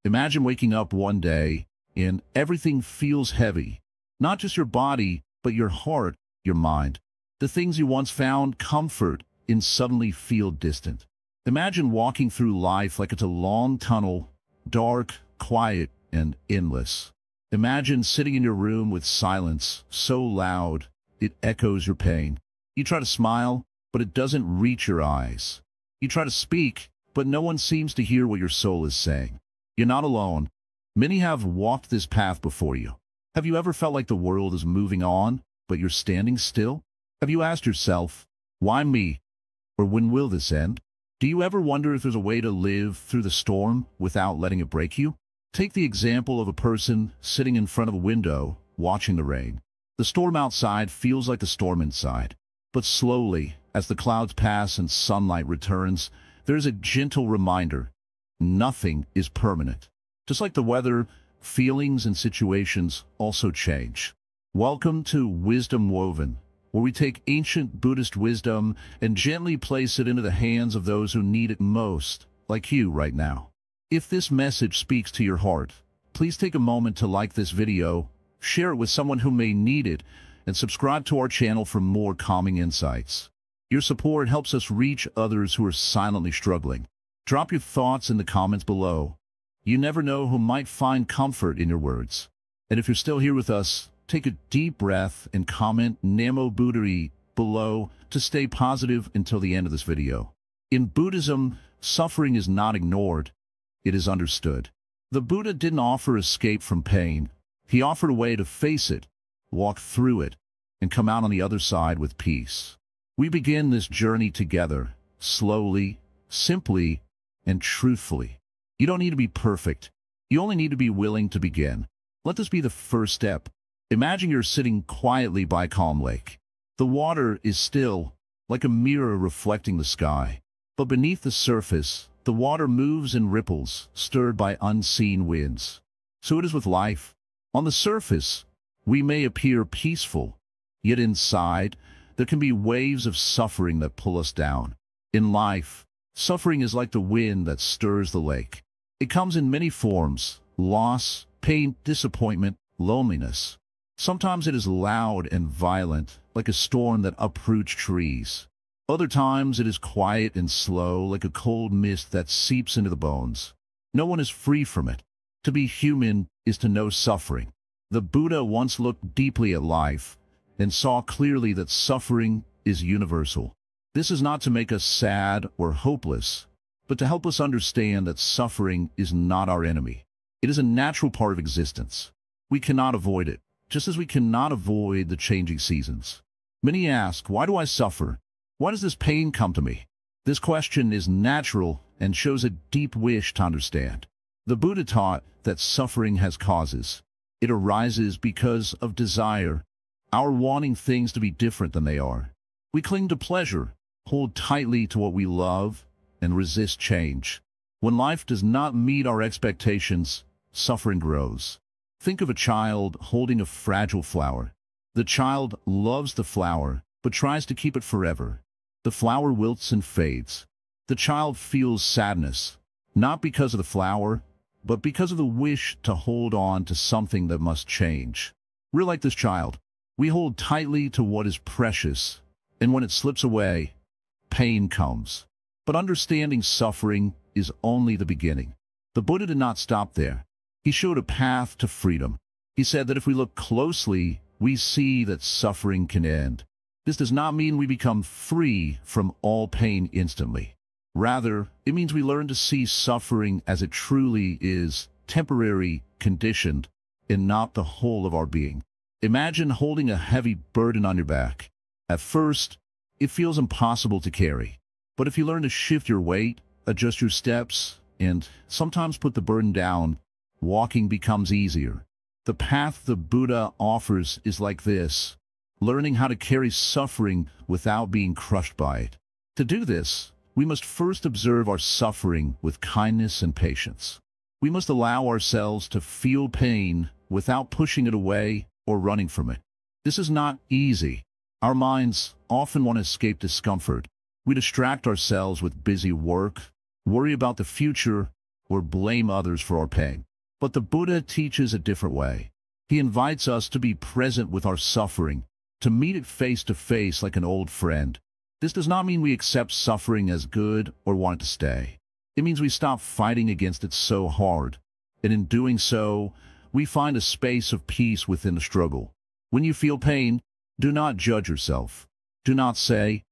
Imagine waking up one day and everything feels heavy. Not just your body, but your heart, your mind. The things you once found comfort in suddenly feel distant. Imagine walking through life like it's a long tunnel, dark, quiet, and endless. Imagine sitting in your room with silence so loud it echoes your pain. You try to smile, but it doesn't reach your eyes. You try to speak, but no one seems to hear what your soul is saying. You're not alone. Many have walked this path before you. Have you ever felt like the world is moving on, but you're standing still? Have you asked yourself, why me? Or when will this end? Do you ever wonder if there's a way to live through the storm without letting it break you? Take the example of a person sitting in front of a window, watching the rain. The storm outside feels like the storm inside. But slowly, as the clouds pass and sunlight returns, there's a gentle reminder: nothing is permanent. Just like the weather, feelings and situations also change. Welcome to Wisdom Woven, where we take ancient Buddhist wisdom and gently place it into the hands of those who need it most, like you right now. If this message speaks to your heart, please take a moment to like this video, share it with someone who may need it, and subscribe to our channel for more calming insights. Your support helps us reach others who are silently struggling. Drop your thoughts in the comments below. You never know who might find comfort in your words. And if you're still here with us, take a deep breath and comment Namo Buddhari below to stay positive until the end of this video. In Buddhism, suffering is not ignored, it is understood. The Buddha didn't offer escape from pain. He offered a way to face it, walk through it, and come out on the other side with peace. We begin this journey together, slowly, simply, and truthfully. You don't need to be perfect. You only need to be willing to begin. Let this be the first step. Imagine you're sitting quietly by a calm lake. The water is still, like a mirror reflecting the sky. But beneath the surface, the water moves and ripples, stirred by unseen winds. So it is with life. On the surface, we may appear peaceful, yet inside, there can be waves of suffering that pull us down. In life, suffering is like the wind that stirs the lake. It comes in many forms: loss, pain, disappointment, loneliness. Sometimes it is loud and violent, like a storm that uproots trees. Other times it is quiet and slow, like a cold mist that seeps into the bones. No one is free from it. To be human is to know suffering. The Buddha once looked deeply at life and saw clearly that suffering is universal. This is not to make us sad or hopeless, but to help us understand that suffering is not our enemy. It is a natural part of existence. We cannot avoid it, just as we cannot avoid the changing seasons. Many ask, why do I suffer? Why does this pain come to me? This question is natural and shows a deep wish to understand. The Buddha taught that suffering has causes. It arises because of desire, our wanting things to be different than they are. We cling to pleasure, hold tightly to what we love, and resist change. When life does not meet our expectations, suffering grows. Think of a child holding a fragile flower. The child loves the flower, but tries to keep it forever. The flower wilts and fades. The child feels sadness, not because of the flower, but because of the wish to hold on to something that must change. We're like this child. We hold tightly to what is precious, and when it slips away, pain comes. But understanding suffering is only the beginning. The Buddha did not stop there. He showed a path to freedom. He said that if we look closely, we see that suffering can end. This does not mean we become free from all pain instantly. Rather, it means we learn to see suffering as it truly is, temporary, conditioned, and not the whole of our being. Imagine holding a heavy burden on your back. At first, it feels impossible to carry. But if you learn to shift your weight, adjust your steps, and sometimes put the burden down, walking becomes easier. The path the Buddha offers is like this: learning how to carry suffering without being crushed by it. To do this, we must first observe our suffering with kindness and patience. We must allow ourselves to feel pain without pushing it away or running from it. This is not easy. Our minds often want to escape discomfort. We distract ourselves with busy work, worry about the future, or blame others for our pain. But the Buddha teaches a different way. He invites us to be present with our suffering, to meet it face to face like an old friend. This does not mean we accept suffering as good or want it to stay. It means we stop fighting against it so hard, and in doing so, we find a space of peace within the struggle. When you feel pain, do not judge yourself. Do not say,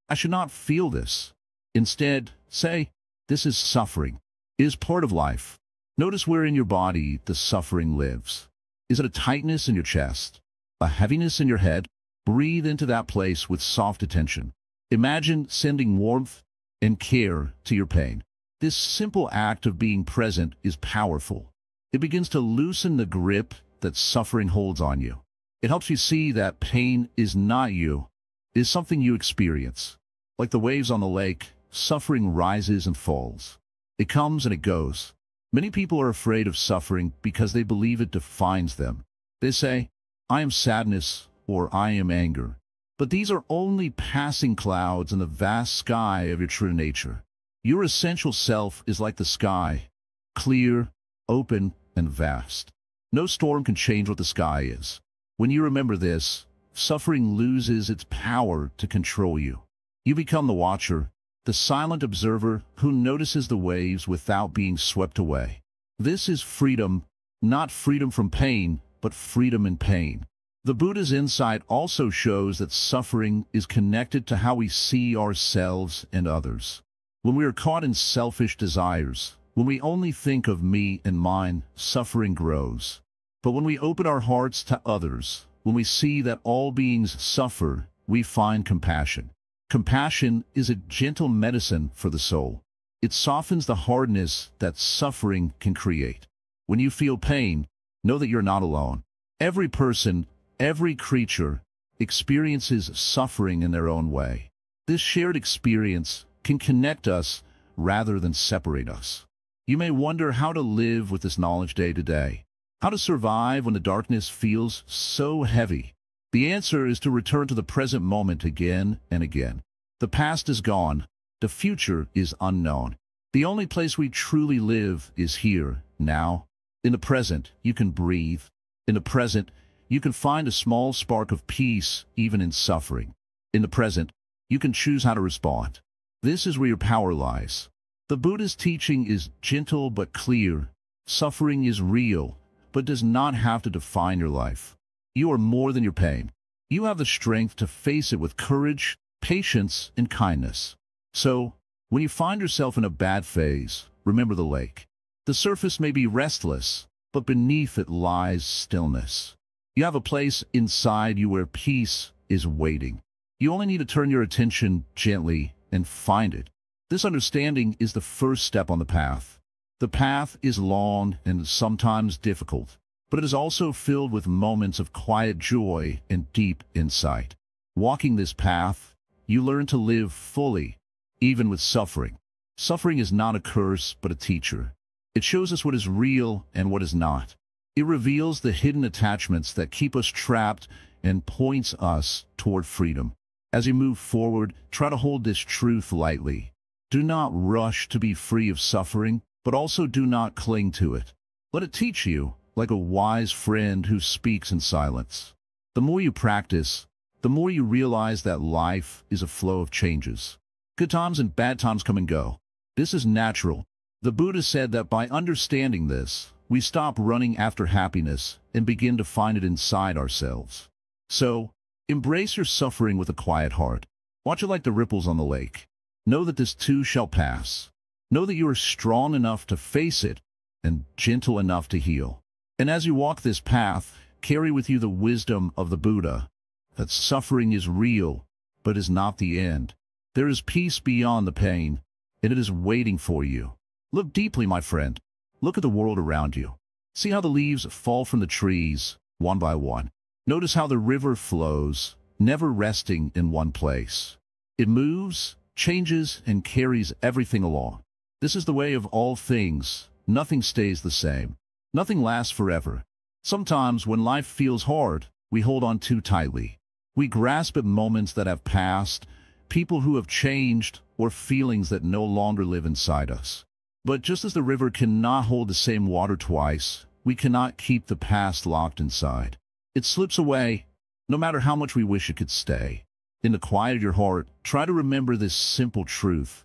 "I should not feel this." Instead, say, "This is suffering. It is part of life." Notice where in your body the suffering lives. Is it a tightness in your chest? A heaviness in your head? Breathe into that place with soft attention. Imagine sending warmth and care to your pain. This simple act of being present is powerful. It begins to loosen the grip that suffering holds on you. It helps you see that pain is not you, it is something you experience. Like the waves on the lake, suffering rises and falls. It comes and it goes. Many people are afraid of suffering because they believe it defines them. They say, "I am sadness," or "I am anger." But these are only passing clouds in the vast sky of your true nature. Your essential self is like the sky, clear, open, and vast. No storm can change what the sky is. When you remember this, suffering loses its power to control you. You become the watcher, the silent observer who notices the waves without being swept away. This is freedom, not freedom from pain, but freedom in pain. The Buddha's insight also shows that suffering is connected to how we see ourselves and others. When we are caught in selfish desires, when we only think of me and mine, suffering grows. But when we open our hearts to others, when we see that all beings suffer, we find compassion. Compassion is a gentle medicine for the soul. It softens the hardness that suffering can create. When you feel pain, know that you're not alone. Every person, every creature, experiences suffering in their own way. This shared experience can connect us rather than separate us. You may wonder how to live with this knowledge day to day, how to survive when the darkness feels so heavy. The answer is to return to the present moment again and again. The past is gone, the future is unknown. The only place we truly live is here, now. In the present, you can breathe. In the present, you can find a small spark of peace even in suffering. In the present, you can choose how to respond. This is where your power lies. The Buddha's teaching is gentle but clear. Suffering is real, but does not have to define your life. You are more than your pain. You have the strength to face it with courage, patience, and kindness. So, when you find yourself in a bad phase, remember the lake. The surface may be restless, but beneath it lies stillness. You have a place inside you where peace is waiting. You only need to turn your attention gently and find it. This understanding is the first step on the path. The path is long and sometimes difficult, but it is also filled with moments of quiet joy and deep insight. Walking this path, you learn to live fully, even with suffering. Suffering is not a curse, but a teacher. It shows us what is real and what is not. It reveals the hidden attachments that keep us trapped and points us toward freedom. As you move forward, try to hold this truth lightly. Do not rush to be free of suffering, but also do not cling to it. Let it teach you, like a wise friend who speaks in silence. The more you practice, the more you realize that life is a flow of changes. Good times and bad times come and go. This is natural. The Buddha said that by understanding this, we stop running after happiness and begin to find it inside ourselves. So, embrace your suffering with a quiet heart. Watch it like the ripples on the lake. Know that this too shall pass. Know that you are strong enough to face it and gentle enough to heal. And as you walk this path, carry with you the wisdom of the Buddha, that suffering is real, but is not the end. There is peace beyond the pain, and it is waiting for you. Look deeply, my friend. Look at the world around you. See how the leaves fall from the trees, one by one. Notice how the river flows, never resting in one place. It moves, changes, and carries everything along. This is the way of all things. Nothing stays the same. Nothing lasts forever. Sometimes, when life feels hard, we hold on too tightly. We grasp at moments that have passed, people who have changed, or feelings that no longer live inside us. But just as the river cannot hold the same water twice, we cannot keep the past locked inside. It slips away, no matter how much we wish it could stay. In the quiet of your heart, try to remember this simple truth.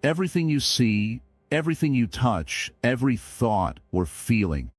Everything you see, everything you touch, every thought or feeling,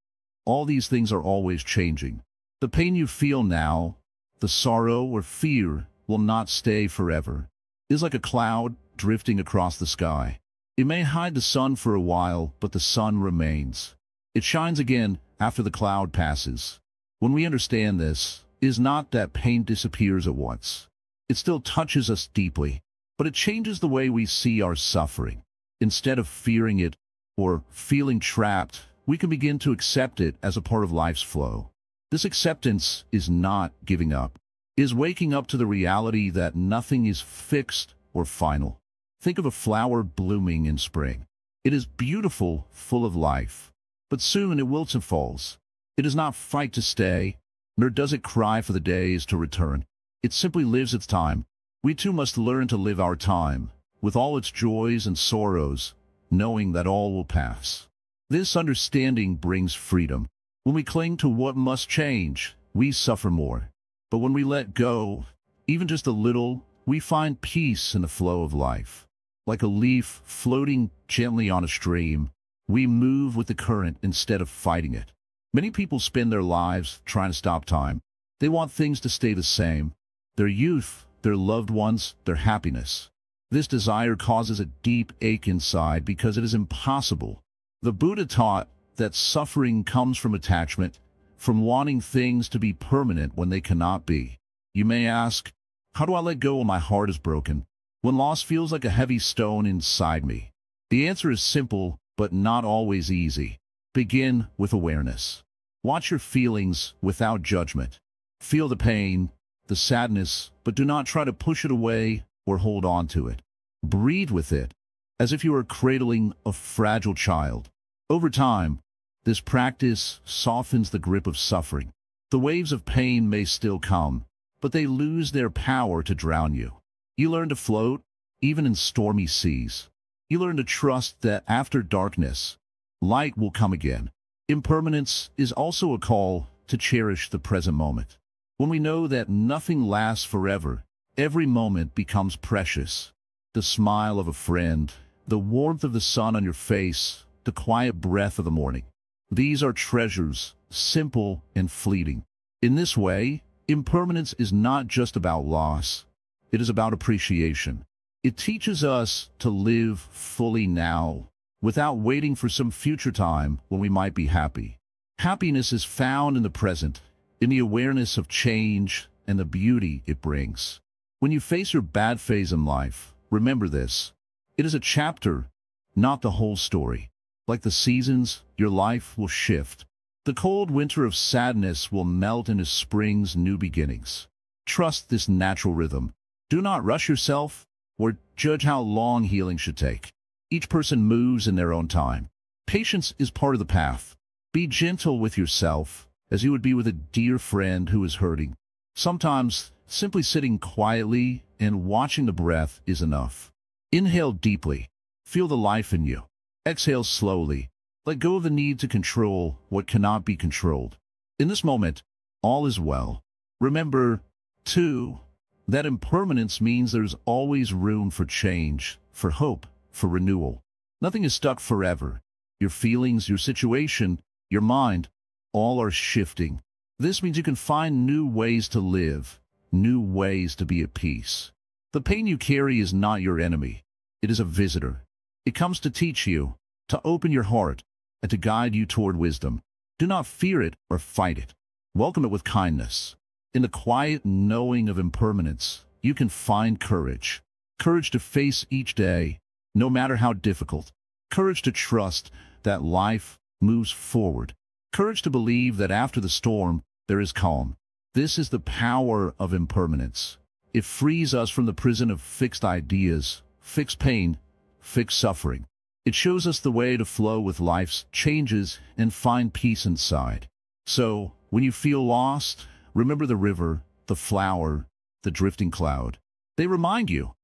all these things are always changing. The pain you feel now, the sorrow or fear, will not stay forever. It is like a cloud drifting across the sky. It may hide the sun for a while, but the sun remains. It shines again after the cloud passes. When we understand this, it is not that pain disappears at once. It still touches us deeply, but it changes the way we see our suffering. Instead of fearing it or feeling trapped, we can begin to accept it as a part of life's flow. This acceptance is not giving up. It is waking up to the reality that nothing is fixed or final. Think of a flower blooming in spring. It is beautiful, full of life. But soon it wilts and falls. It does not fight to stay, nor does it cry for the days to return. It simply lives its time. We too must learn to live our time, with all its joys and sorrows, knowing that all will pass. This understanding brings freedom. When we cling to what must change, we suffer more. But when we let go, even just a little, we find peace in the flow of life. Like a leaf floating gently on a stream, we move with the current instead of fighting it. Many people spend their lives trying to stop time. They want things to stay the same. Their youth, their loved ones, their happiness. This desire causes a deep ache inside because it is impossible. The Buddha taught that suffering comes from attachment, from wanting things to be permanent when they cannot be. You may ask, how do I let go when my heart is broken, when loss feels like a heavy stone inside me? The answer is simple, but not always easy. Begin with awareness. Watch your feelings without judgment. Feel the pain, the sadness, but do not try to push it away or hold on to it. Breathe with it, as if you were cradling a fragile child. Over time, this practice softens the grip of suffering. The waves of pain may still come, but they lose their power to drown you. You learn to float, even in stormy seas. You learn to trust that after darkness, light will come again. Impermanence is also a call to cherish the present moment. When we know that nothing lasts forever, every moment becomes precious. The smile of a friend, the warmth of the sun on your face, the quiet breath of the morning. These are treasures, simple and fleeting. In this way, impermanence is not just about loss. It is about appreciation. It teaches us to live fully now, without waiting for some future time when we might be happy. Happiness is found in the present, in the awareness of change and the beauty it brings. When you face your bad phase in life, remember this. It is a chapter, not the whole story. Like the seasons, your life will shift. The cold winter of sadness will melt into spring's new beginnings. Trust this natural rhythm. Do not rush yourself or judge how long healing should take. Each person moves in their own time. Patience is part of the path. Be gentle with yourself, as you would be with a dear friend who is hurting. Sometimes, simply sitting quietly and watching the breath is enough. Inhale deeply. Feel the life in you. Exhale slowly. Let go of the need to control what cannot be controlled. In this moment, all is well. Remember, too, that impermanence means there's always room for change, for hope, for renewal. Nothing is stuck forever. Your feelings, your situation, your mind, all are shifting. This means you can find new ways to live, new ways to be at peace. The pain you carry is not your enemy. It is a visitor. It comes to teach you, to open your heart, and to guide you toward wisdom. Do not fear it or fight it. Welcome it with kindness. In the quiet knowing of impermanence, you can find courage. Courage to face each day, no matter how difficult. Courage to trust that life moves forward. Courage to believe that after the storm, there is calm. This is the power of impermanence. It frees us from the prison of fixed ideas, fixed pain, fixed suffering. It shows us the way to flow with life's changes and find peace inside. So, when you feel lost, remember the river, the flower, the drifting cloud. They remind you,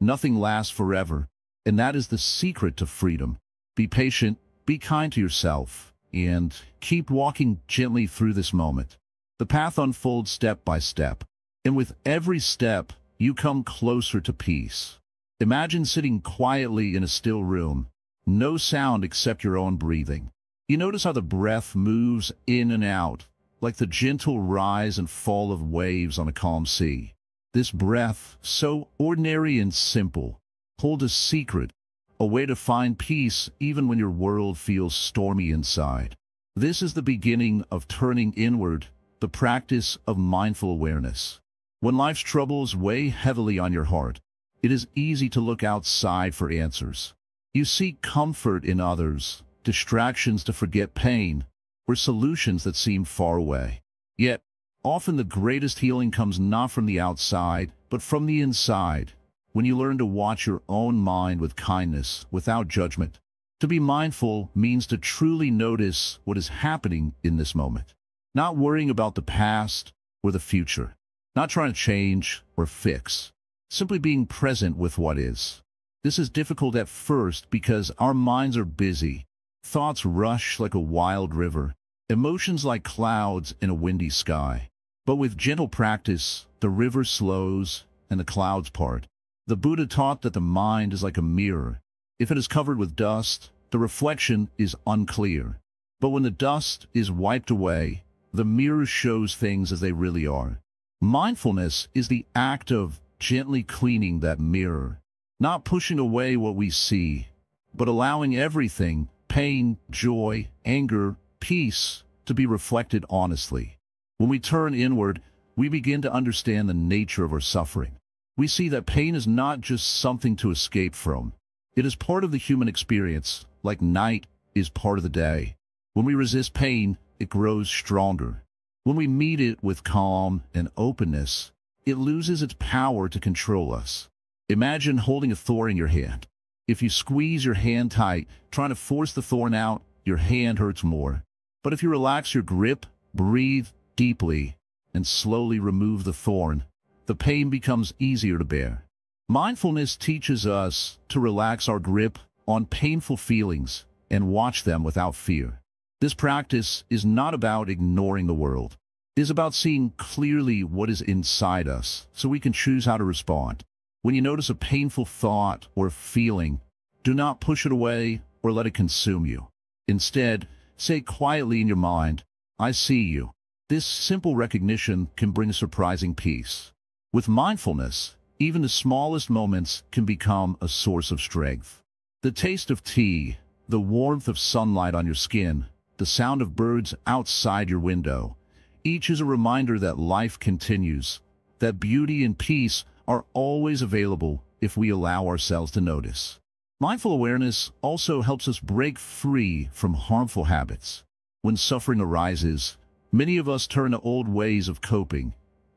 nothing lasts forever, and that is the secret to freedom. Be patient, be kind to yourself, and keep walking gently through this moment. The path unfolds step by step, and with every step, you come closer to peace. Imagine sitting quietly in a still room, no sound except your own breathing. You notice how the breath moves in and out, like the gentle rise and fall of waves on a calm sea. This breath, so ordinary and simple, holds a secret, a way to find peace even when your world feels stormy inside. This is the beginning of turning inward, the practice of mindful awareness. When life's troubles weigh heavily on your heart, it is easy to look outside for answers. You seek comfort in others, distractions to forget pain, or solutions that seem far away. Yet, often the greatest healing comes not from the outside, but from the inside, when you learn to watch your own mind with kindness, without judgment. To be mindful means to truly notice what is happening in this moment, not worrying about the past or the future, not trying to change or fix, simply being present with what is. This is difficult at first because our minds are busy. Thoughts rush like a wild river, emotions like clouds in a windy sky. But with gentle practice, the river slows and the clouds part. The Buddha taught that the mind is like a mirror. If it is covered with dust, the reflection is unclear. But when the dust is wiped away, the mirror shows things as they really are. Mindfulness is the act of gently cleaning that mirror, not pushing away what we see, but allowing everything, pain, joy, anger, peace, to be reflected honestly. When we turn inward, we begin to understand the nature of our suffering. We see that pain is not just something to escape from. It is part of the human experience, like night is part of the day. When we resist pain, it grows stronger. When we meet it with calm and openness, it loses its power to control us. Imagine holding a thorn in your hand. If you squeeze your hand tight, trying to force the thorn out, your hand hurts more. But if you relax your grip, breathe deeply, and slowly remove the thorn, the pain becomes easier to bear. Mindfulness teaches us to relax our grip on painful feelings and watch them without fear. This practice is not about ignoring the world. It is about seeing clearly what is inside us so we can choose how to respond. When you notice a painful thought or feeling, do not push it away or let it consume you. Instead, say quietly in your mind, "I see you." This simple recognition can bring a surprising peace. With mindfulness, even the smallest moments can become a source of strength. The taste of tea, the warmth of sunlight on your skin, the sound of birds outside your window, each is a reminder that life continues, that beauty and peace are always available if we allow ourselves to notice. Mindful awareness also helps us break free from harmful habits. When suffering arises, many of us turn to old ways of coping: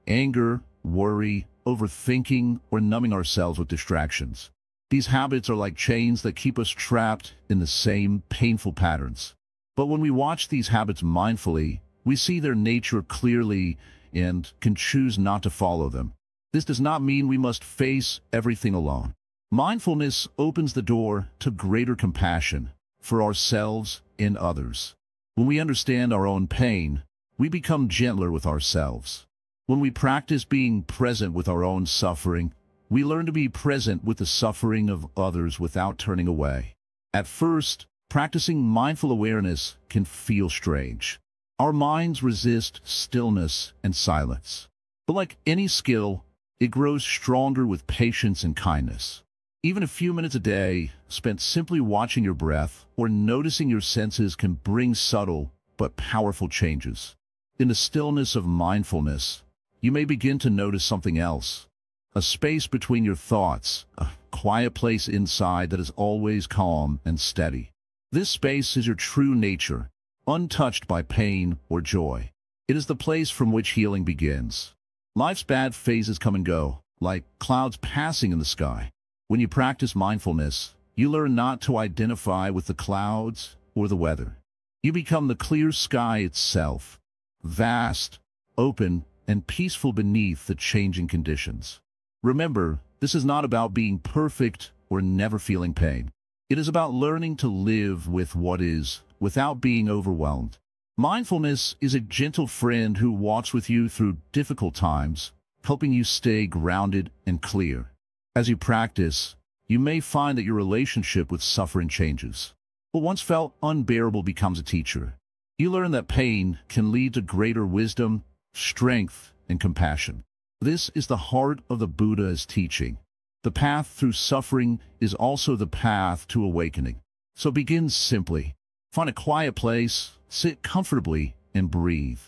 anger, worry, overthinking, or numbing ourselves with distractions. These habits are like chains that keep us trapped in the same painful patterns. But when we watch these habits mindfully, we see their nature clearly and can choose not to follow them. This does not mean we must face everything alone. Mindfulness opens the door to greater compassion for ourselves and others. When we understand our own pain, we become gentler with ourselves. When we practice being present with our own suffering, we learn to be present with the suffering of others without turning away. At first, practicing mindful awareness can feel strange. Our minds resist stillness and silence. But like any skill, it grows stronger with patience and kindness. Even a few minutes a day, spent simply watching your breath or noticing your senses, can bring subtle but powerful changes. In the stillness of mindfulness, you may begin to notice something else. A space between your thoughts, a quiet place inside that is always calm and steady. This space is your true nature, untouched by pain or joy. It is the place from which healing begins. Life's bad phases come and go, like clouds passing in the sky. When you practice mindfulness, you learn not to identify with the clouds or the weather. You become the clear sky itself, vast, open, and peaceful beneath the changing conditions. Remember, this is not about being perfect or never feeling pain. It is about learning to live with what is without being overwhelmed. Mindfulness is a gentle friend who walks with you through difficult times, helping you stay grounded and clear. As you practice, you may find that your relationship with suffering changes. What once felt unbearable becomes a teacher. You learn that pain can lead to greater wisdom, strength, and compassion. This is the heart of the Buddha's teaching. The path through suffering is also the path to awakening. So begin simply. Find a quiet place, sit comfortably, and breathe.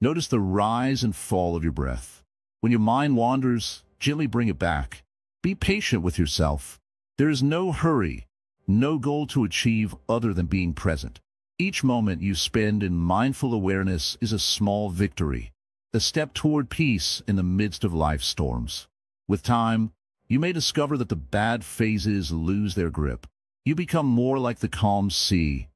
Notice the rise and fall of your breath. When your mind wanders, gently bring it back. Be patient with yourself. There is no hurry, no goal to achieve other than being present. Each moment you spend in mindful awareness is a small victory, a step toward peace in the midst of life's storms. With time, you may discover that the bad phases lose their grip. You become more like the calm sea,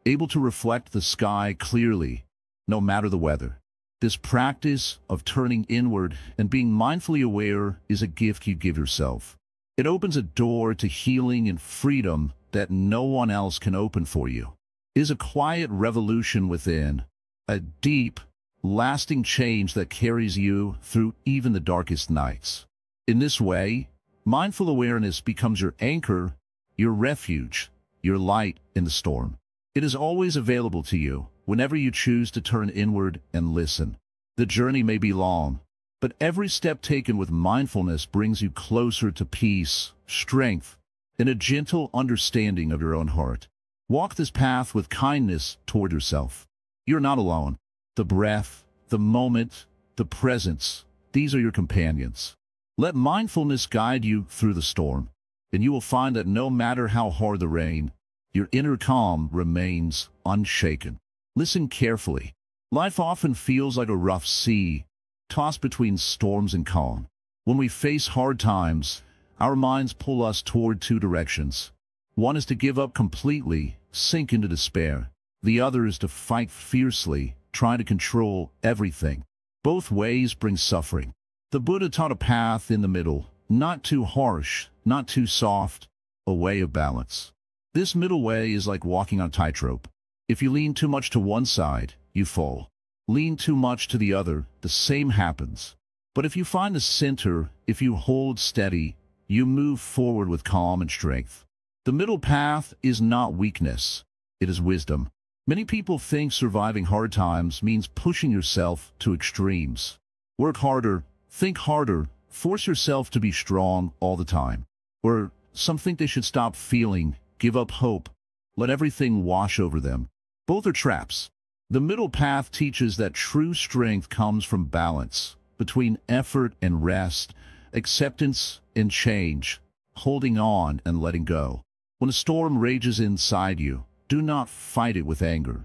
able to reflect the sky clearly, no matter the weather. This practice of turning inward and being mindfully aware is a gift you give yourself. It opens a door to healing and freedom that no one else can open for you. It is a quiet revolution within, a deep, lasting change that carries you through even the darkest nights. In this way, mindful awareness becomes your anchor, your refuge, your light in the storm. It is always available to you whenever you choose to turn inward and listen. The journey may be long, but every step taken with mindfulness brings you closer to peace, strength, and a gentle understanding of your own heart. Walk this path with kindness toward yourself. You're not alone. The breath, the moment, the presence, these are your companions. Let mindfulness guide you through the storm, and you will find that no matter how hard the rain, your inner calm remains unshaken. Listen carefully. Life often feels like a rough sea, tossed between storms and calm. When we face hard times, our minds pull us toward two directions. One is to give up completely, sink into despair. The other is to fight fiercely, trying to control everything. Both ways bring suffering. The Buddha taught a path in the middle, not too harsh, not too soft, a way of balance. This middle way is like walking on a tightrope. If you lean too much to one side, you fall. Lean too much to the other, the same happens. But if you find the center, if you hold steady, you move forward with calm and strength. The middle path is not weakness, it is wisdom. Many people think surviving hard times means pushing yourself to extremes. Work harder, think harder, force yourself to be strong all the time. Or some think they should stop feeling, give up hope, let everything wash over them. Both are traps. The middle path teaches that true strength comes from balance, between effort and rest, acceptance and change, holding on and letting go. When a storm rages inside you, do not fight it with anger.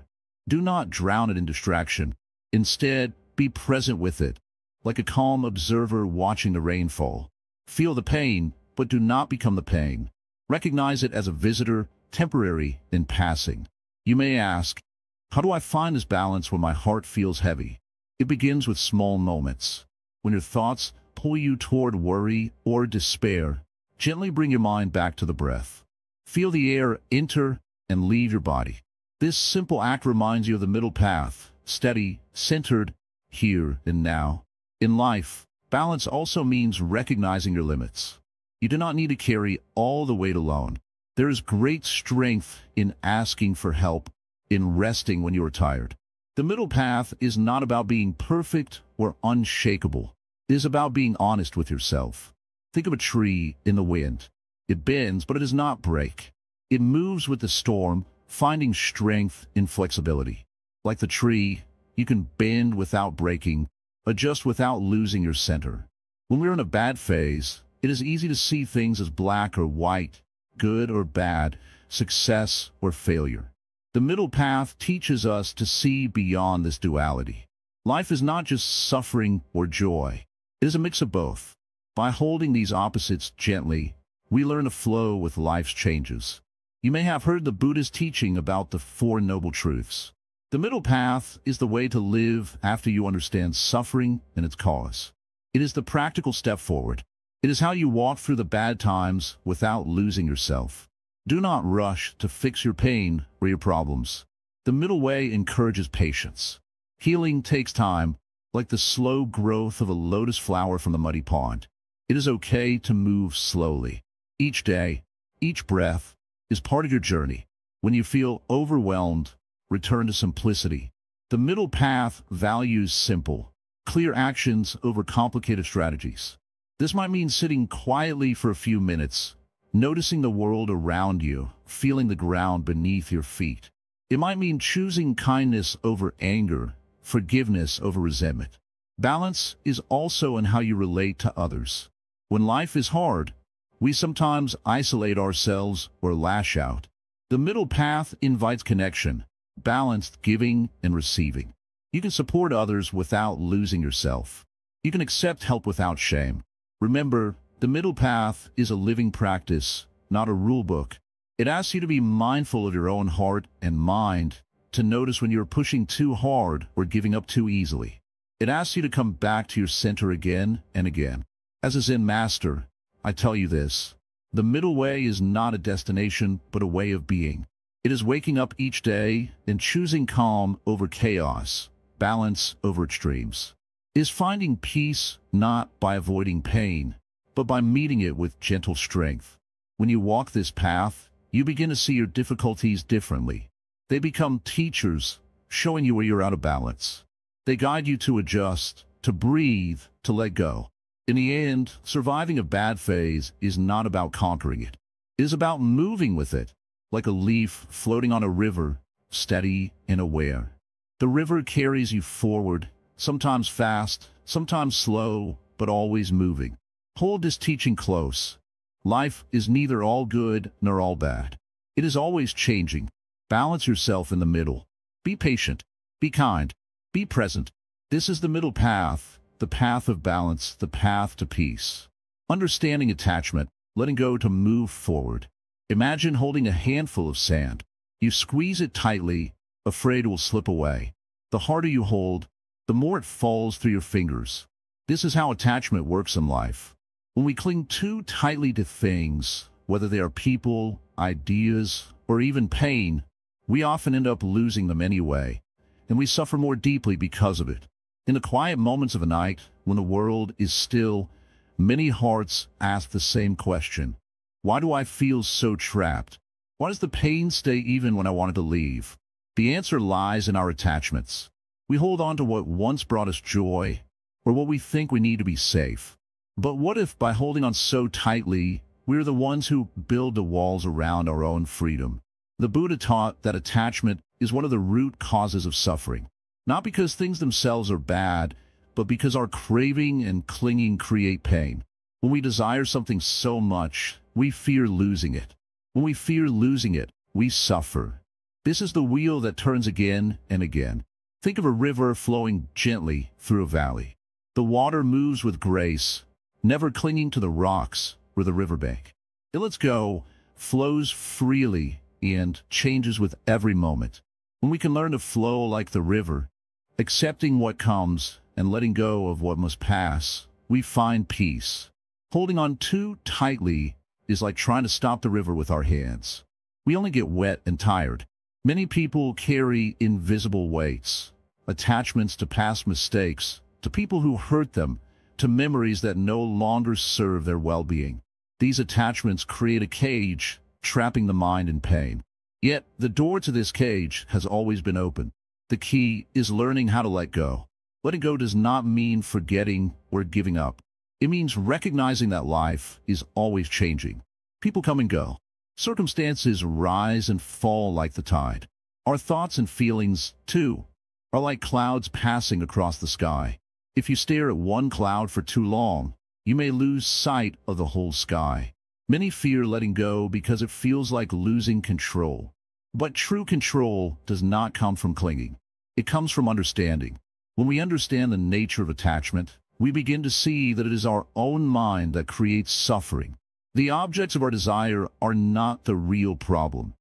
Do not drown it in distraction. Instead, be present with it, like a calm observer watching the rainfall. Feel the pain, but do not become the pain. Recognize it as a visitor, temporary and passing. You may ask, how do I find this balance when my heart feels heavy? It begins with small moments. When your thoughts pull you toward worry or despair, gently bring your mind back to the breath. Feel the air enter and leave your body. This simple act reminds you of the middle path, steady, centered, here and now. In life, balance also means recognizing your limits. You do not need to carry all the weight alone. There is great strength in asking for help, in resting when you are tired. The middle path is not about being perfect or unshakable. It is about being honest with yourself. Think of a tree in the wind. It bends, but it does not break. It moves with the storm, finding strength in flexibility. Like the tree, you can bend without breaking, adjust without losing your center. When we're in a bad phase, it is easy to see things as black or white, good or bad, success or failure. The middle path teaches us to see beyond this duality. Life is not just suffering or joy. It is a mix of both. By holding these opposites gently, we learn to flow with life's changes. You may have heard the Buddha's teaching about the Four Noble Truths. The middle path is the way to live after you understand suffering and its cause. It is the practical step forward. It is how you walk through the bad times without losing yourself. Do not rush to fix your pain or your problems. The middle way encourages patience. Healing takes time, like the slow growth of a lotus flower from the muddy pond. It is okay to move slowly. Each day, each breath is part of your journey. When you feel overwhelmed, return to simplicity. The middle path values simple, clear actions over complicated strategies. This might mean sitting quietly for a few minutes, noticing the world around you, feeling the ground beneath your feet. It might mean choosing kindness over anger, forgiveness over resentment. Balance is also in how you relate to others. When life is hard, we sometimes isolate ourselves or lash out. The middle path invites connection, balanced giving and receiving. You can support others without losing yourself. You can accept help without shame. Remember, the middle path is a living practice, not a rule book. It asks you to be mindful of your own heart and mind, to notice when you're pushing too hard or giving up too easily. It asks you to come back to your center again and again. As a Zen master, I tell you this: the middle way is not a destination, but a way of being. It is waking up each day and choosing calm over chaos, balance over extremes. It is finding peace not by avoiding pain, but by meeting it with gentle strength. When you walk this path, you begin to see your difficulties differently. They become teachers, showing you where you're out of balance. They guide you to adjust, to breathe, to let go. In the end, surviving a bad phase is not about conquering it. It is about moving with it, like a leaf floating on a river, steady and aware. The river carries you forward, sometimes fast, sometimes slow, but always moving. Hold this teaching close. Life is neither all good nor all bad. It is always changing. Balance yourself in the middle. Be patient. Be kind. Be present. This is the middle path, the path of balance, the path to peace. Understanding attachment, letting go to move forward. Imagine holding a handful of sand. You squeeze it tightly, afraid it will slip away. The harder you hold, the more it falls through your fingers. This is how attachment works in life. When we cling too tightly to things, whether they are people, ideas, or even pain, we often end up losing them anyway, and we suffer more deeply because of it. In the quiet moments of a night, when the world is still, many hearts ask the same question: why do I feel so trapped? Why does the pain stay even when I wanted to leave? The answer lies in our attachments. We hold on to what once brought us joy, or what we think we need to be safe. But what if, by holding on so tightly, we're the ones who build the walls around our own freedom? The Buddha taught that attachment is one of the root causes of suffering. Not because things themselves are bad, but because our craving and clinging create pain. When we desire something so much, we fear losing it. When we fear losing it, we suffer. This is the wheel that turns again and again. Think of a river flowing gently through a valley. The water moves with grace, never clinging to the rocks or the riverbank. It lets go, flows freely, and changes with every moment. When we can learn to flow like the river, accepting what comes and letting go of what must pass, we find peace. Holding on too tightly is like trying to stop the river with our hands. We only get wet and tired. Many people carry invisible weights, attachments to past mistakes, to people who hurt them, to memories that no longer serve their well-being. These attachments create a cage, trapping the mind in pain. Yet, the door to this cage has always been open. The key is learning how to let go. Letting go does not mean forgetting or giving up. It means recognizing that life is always changing. People come and go. Circumstances rise and fall like the tide. Our thoughts and feelings, too, are like clouds passing across the sky. If you stare at one cloud for too long, you may lose sight of the whole sky. Many fear letting go because it feels like losing control. But true control does not come from clinging. It comes from understanding. When we understand the nature of attachment, we begin to see that it is our own mind that creates suffering. The objects of our desire are not the real problem.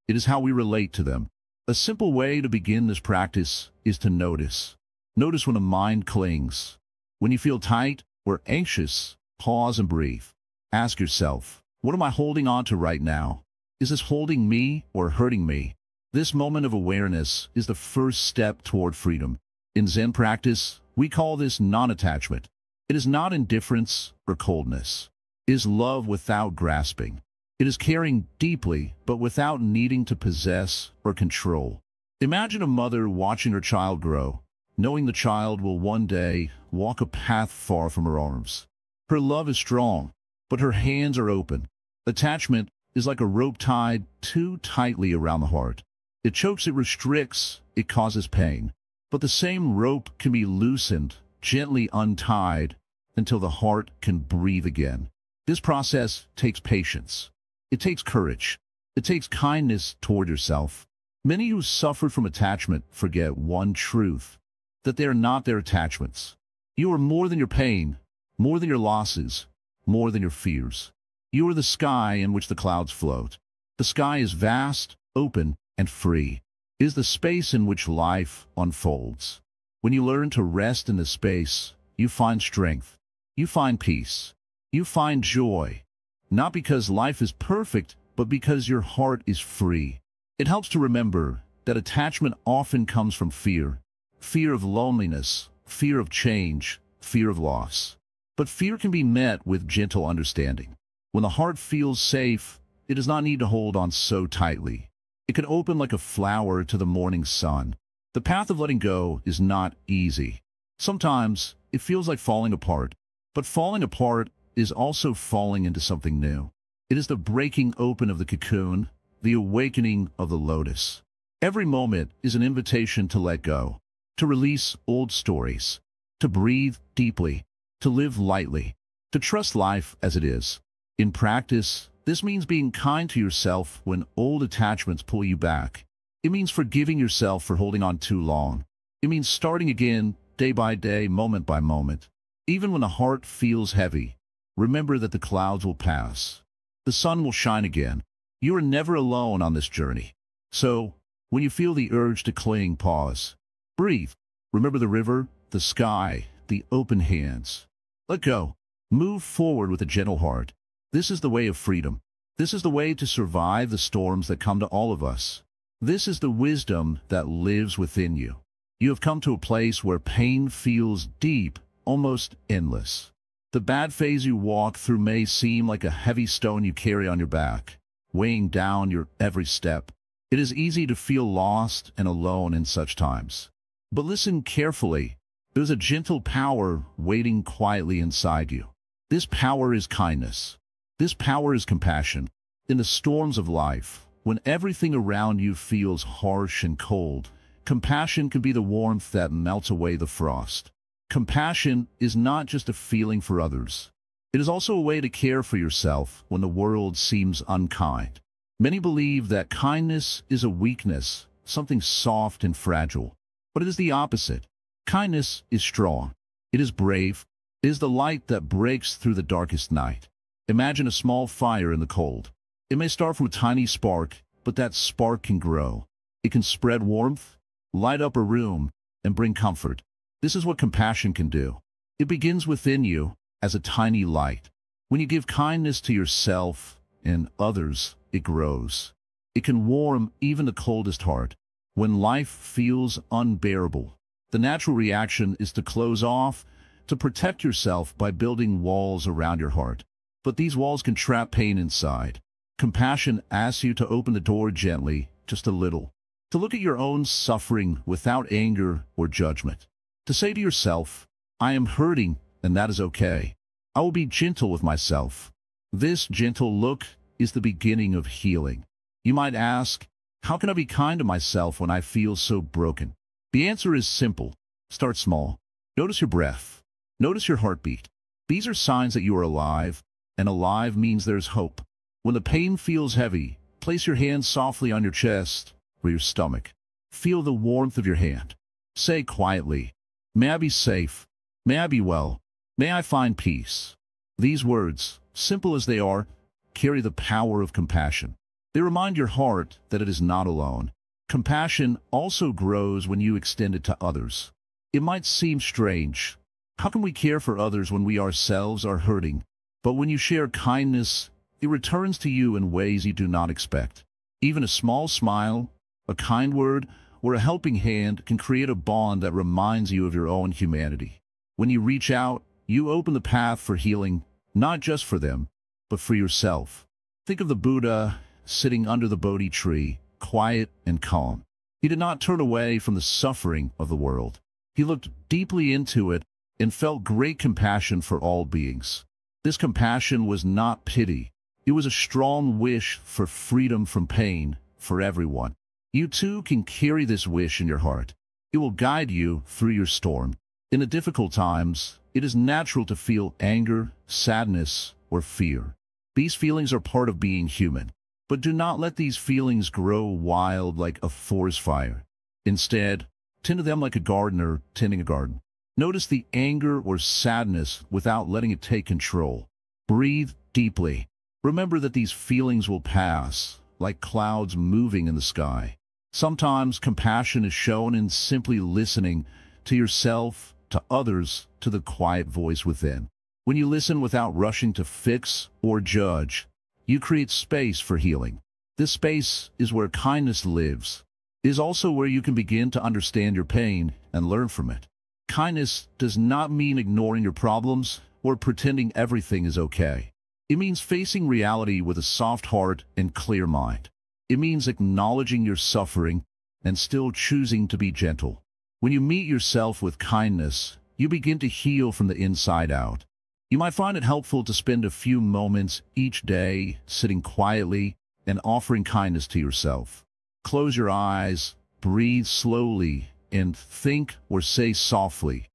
It is how we relate to them. A simple way to begin this practice is to notice. Notice when a mind clings. When you feel tight or anxious, pause and breathe. Ask yourself, what am I holding on to right now? Is this holding me or hurting me? This moment of awareness is the first step toward freedom. In Zen practice, we call this non-attachment. It is not indifference or coldness. It is love without grasping. It is caring deeply, but without needing to possess or control. Imagine a mother watching her child grow, knowing the child will one day walk a path far from her arms. Her love is strong, but her hands are open. Attachment is like a rope tied too tightly around the heart. It chokes, it restricts, it causes pain. But the same rope can be loosened, gently untied, until the heart can breathe again. This process takes patience. It takes courage. It takes kindness toward yourself. Many who suffer from attachment forget one truth, that they are not their attachments. You are more than your pain, more than your losses, more than your fears. You are the sky in which the clouds float. The sky is vast, open, and free. It is the space in which life unfolds. When you learn to rest in this space, you find strength. You find peace. You find joy. Not because life is perfect, but because your heart is free. It helps to remember that attachment often comes from fear. Fear of loneliness, fear of change, fear of loss. But fear can be met with gentle understanding. When the heart feels safe, it does not need to hold on so tightly. It can open like a flower to the morning sun. The path of letting go is not easy. Sometimes it feels like falling apart, but falling apart is also falling into something new. It is the breaking open of the cocoon, the awakening of the lotus. Every moment is an invitation to let go, to release old stories, to breathe deeply, to live lightly, to trust life as it is. In practice, this means being kind to yourself when old attachments pull you back. It means forgiving yourself for holding on too long. It means starting again, day by day, moment by moment. Even when the heart feels heavy, remember that the clouds will pass. The sun will shine again. You are never alone on this journey. So, when you feel the urge to cling, pause. Breathe. Remember the river, the sky, the open hands. Let go. Move forward with a gentle heart. This is the way of freedom. This is the way to survive the storms that come to all of us. This is the wisdom that lives within you. You have come to a place where pain feels deep, almost endless. The bad phase you walk through may seem like a heavy stone you carry on your back, weighing down your every step. It is easy to feel lost and alone in such times. But listen carefully. There is a gentle power waiting quietly inside you. This power is kindness. This power is compassion. In the storms of life, when everything around you feels harsh and cold, compassion can be the warmth that melts away the frost. Compassion is not just a feeling for others. It is also a way to care for yourself when the world seems unkind. Many believe that kindness is a weakness, something soft and fragile. But it is the opposite. Kindness is strong. It is brave. It is the light that breaks through the darkest night. Imagine a small fire in the cold. It may start from a tiny spark, but that spark can grow. It can spread warmth, light up a room, and bring comfort. This is what compassion can do. It begins within you as a tiny light. When you give kindness to yourself and others, it grows. It can warm even the coldest heart. When life feels unbearable, the natural reaction is to close off, to protect yourself by building walls around your heart. But these walls can trap pain inside. Compassion asks you to open the door gently, just a little, to look at your own suffering without anger or judgment. To say to yourself, I am hurting, and that is okay. I will be gentle with myself. This gentle look is the beginning of healing. You might ask, how can I be kind to myself when I feel so broken? The answer is simple. Start small. Notice your breath. Notice your heartbeat. These are signs that you are alive, and alive means there's hope. When the pain feels heavy, place your hand softly on your chest or your stomach. Feel the warmth of your hand. Say quietly, may I be safe, may I be well, may I find peace. These words, simple as they are, carry the power of compassion. They remind your heart that it is not alone. Compassion also grows when you extend it to others. It might seem strange. How can we care for others when we ourselves are hurting? But when you share kindness, It returns to you in ways you do not expect. Even a small smile, a kind word, or a helping hand can create a bond that reminds you of your own humanity. When you reach out, you open the path for healing, not just for them, but for yourself. Think of the Buddha sitting under the Bodhi tree, quiet and calm. He did not turn away from the suffering of the world. He looked deeply into it and felt great compassion for all beings. This compassion was not pity. It was a strong wish for freedom from pain for everyone. You too can carry this wish in your heart. It will guide you through your storm. In the difficult times, it is natural to feel anger, sadness, or fear. These feelings are part of being human. But do not let these feelings grow wild like a forest fire. Instead, tend to them like a gardener tending a garden. Notice the anger or sadness without letting it take control. Breathe deeply. Remember that these feelings will pass, like clouds moving in the sky. Sometimes compassion is shown in simply listening to yourself, to others, to the quiet voice within. When you listen without rushing to fix or judge, you create space for healing. This space is where kindness lives. It is also where you can begin to understand your pain and learn from it. Kindness does not mean ignoring your problems or pretending everything is okay. It means facing reality with a soft heart and clear mind. It means acknowledging your suffering and still choosing to be gentle. When you meet yourself with kindness, you begin to heal from the inside out. You might find it helpful to spend a few moments each day sitting quietly and offering kindness to yourself. Close your eyes, breathe slowly, and think or say softly,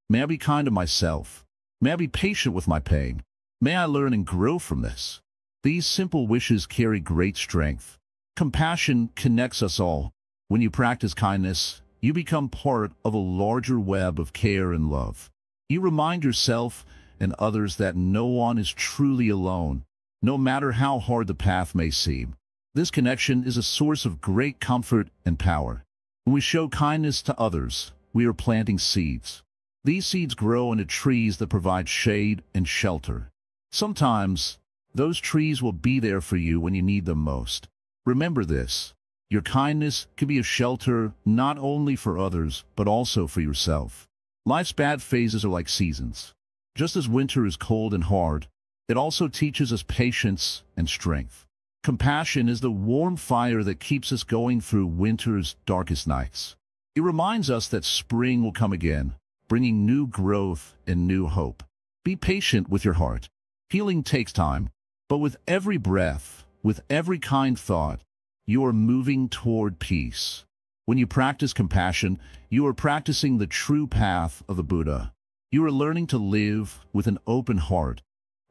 "May I be kind to myself? May I be patient with my pain? May I learn and grow from this?" These simple wishes carry great strength. Compassion connects us all. When you practice kindness, you become part of a larger web of care and love. You remind yourself and others that no one is truly alone, no matter how hard the path may seem. This connection is a source of great comfort and power. When we show kindness to others, we are planting seeds. These seeds grow into trees that provide shade and shelter. Sometimes, those trees will be there for you when you need them most. Remember this: your kindness can be a shelter not only for others, but also for yourself. Life's bad phases are like seasons. Just as winter is cold and hard, it also teaches us patience and strength. Compassion is the warm fire that keeps us going through winter's darkest nights. It reminds us that spring will come again, bringing new growth and new hope. Be patient with your heart. Healing takes time, but with every breath, with every kind thought, you are moving toward peace. When you practice compassion, you are practicing the true path of the Buddha. You are learning to live with an open heart,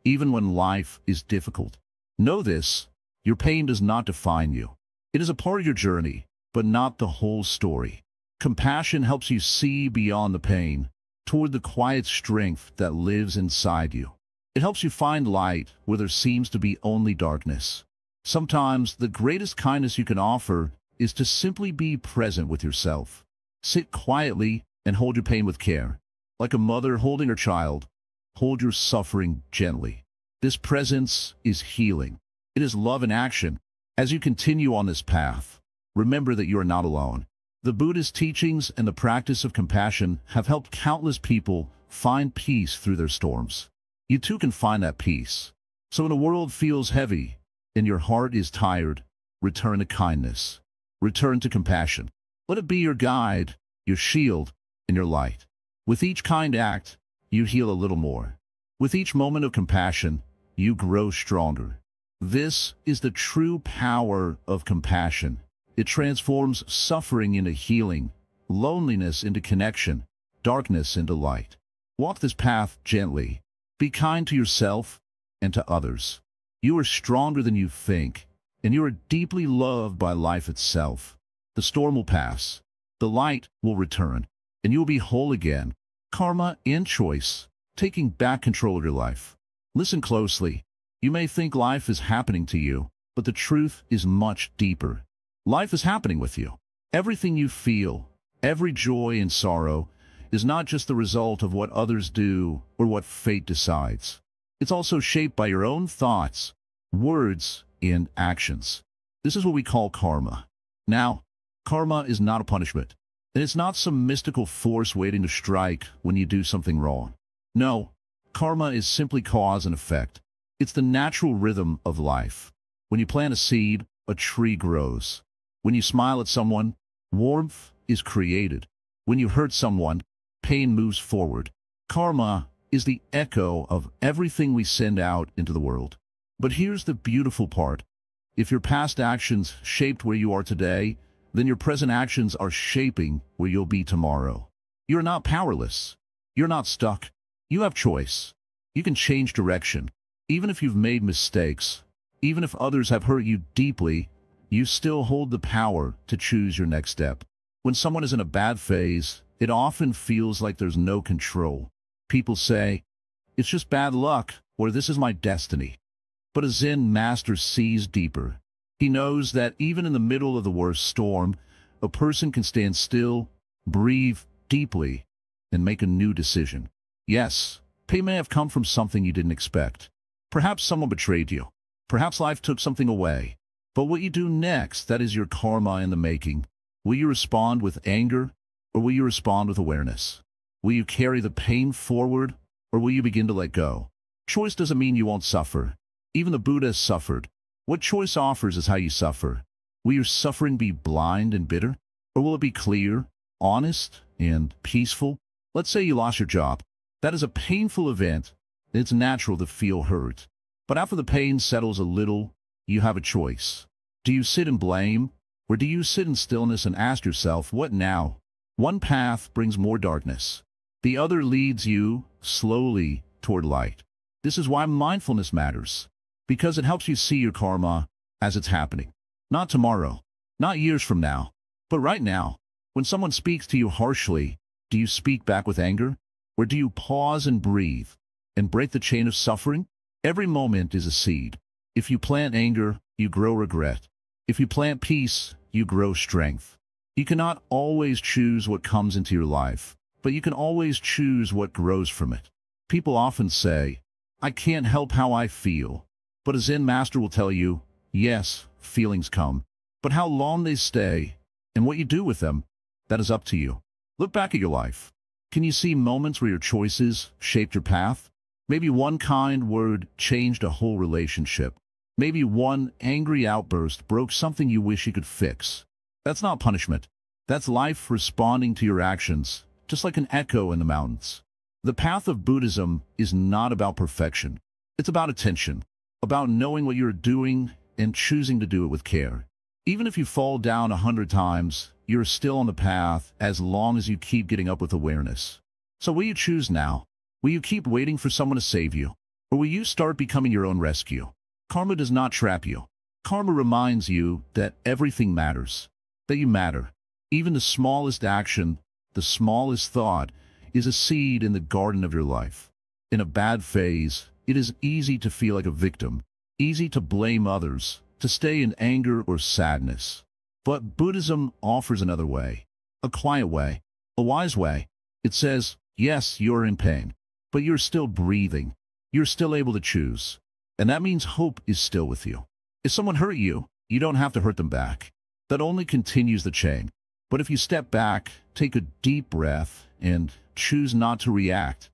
even when life is difficult. Know this: your pain does not define you. It is a part of your journey, but not the whole story. Compassion helps you see beyond the pain, toward the quiet strength that lives inside you. It helps you find light where there seems to be only darkness. Sometimes the greatest kindness you can offer is to simply be present with yourself. Sit quietly and hold your pain with care. Like a mother holding her child, hold your suffering gently. This presence is healing. It is love in action. As you continue on this path, remember that you are not alone. The Buddha's teachings and the practice of compassion have helped countless people find peace through their storms. You too can find that peace. So when the world feels heavy and your heart is tired, return to kindness. Return to compassion. Let it be your guide, your shield, and your light. With each kind act, you heal a little more. With each moment of compassion, you grow stronger. This is the true power of compassion. It transforms suffering into healing, loneliness into connection, darkness into light. Walk this path gently. Be kind to yourself and to others. You are stronger than you think, and you are deeply loved by life itself. The storm will pass. The light will return, and you will be whole again. Karma and choice, taking back control of your life. Listen closely. You may think life is happening to you, but the truth is much deeper. Life is happening with you. Everything you feel, every joy and sorrow, is not just the result of what others do or what fate decides. It's also shaped by your own thoughts, words and actions. This is what we call karma. Now, karma is not a punishment, and it's not some mystical force waiting to strike when you do something wrong. No, karma is simply cause and effect. It's the natural rhythm of life. When you plant a seed, a tree grows. When you smile at someone, warmth is created. When you hurt someone, pain moves forward. Karma is the echo of everything we send out into the world. But here's the beautiful part. If your past actions shaped where you are today, then your present actions are shaping where you'll be tomorrow. You're not powerless. You're not stuck. You have choice. You can change direction. Even if you've made mistakes, even if others have hurt you deeply, you still hold the power to choose your next step. When someone is in a bad phase, it often feels like there's no control. People say, "It's just bad luck," or "This is my destiny." But a Zen master sees deeper. He knows that even in the middle of the worst storm, a person can stand still, breathe deeply, and make a new decision. Yes, pain may have come from something you didn't expect. Perhaps someone betrayed you. Perhaps life took something away. But what you do next, that is your karma in the making. Will you respond with anger, or will you respond with awareness? Will you carry the pain forward, or will you begin to let go? Choice doesn't mean you won't suffer. Even the Buddha has suffered. What choice offers is how you suffer. Will your suffering be blind and bitter, or will it be clear, honest, and peaceful? Let's say you lost your job. That is a painful event. It's natural to feel hurt. But after the pain settles a little, you have a choice. Do you sit in blame, or do you sit in stillness and ask yourself, what now? One path brings more darkness. The other leads you, slowly, toward light. This is why mindfulness matters, because it helps you see your karma as it's happening. Not tomorrow, not years from now, but right now. When someone speaks to you harshly, do you speak back with anger, or do you pause and breathe, and break the chain of suffering? Every moment is a seed. If you plant anger, you grow regret. If you plant peace, you grow strength. You cannot always choose what comes into your life, but you can always choose what grows from it. People often say, "I can't help how I feel." But a Zen master will tell you, yes, feelings come, but how long they stay, and what you do with them, that is up to you. Look back at your life. Can you see moments where your choices shaped your path? Maybe one kind word changed a whole relationship. Maybe one angry outburst broke something you wish you could fix. That's not punishment. That's life responding to your actions, just like an echo in the mountains. The path of Buddhism is not about perfection. It's about attention, about knowing what you're doing and choosing to do it with care. Even if you fall down 100 times, you're still on the path as long as you keep getting up with awareness. So will you choose now? Will you keep waiting for someone to save you? Or will you start becoming your own rescue? Karma does not trap you. Karma reminds you that everything matters, that you matter. Even the smallest action, the smallest thought, is a seed in the garden of your life. In a bad phase, it is easy to feel like a victim, easy to blame others, to stay in anger or sadness. But Buddhism offers another way, a quiet way, a wise way. It says, yes, you're in pain, but you're still breathing. You're still able to choose. And that means hope is still with you. If someone hurt you, you don't have to hurt them back. That only continues the chain. But if you step back, take a deep breath, and choose not to react,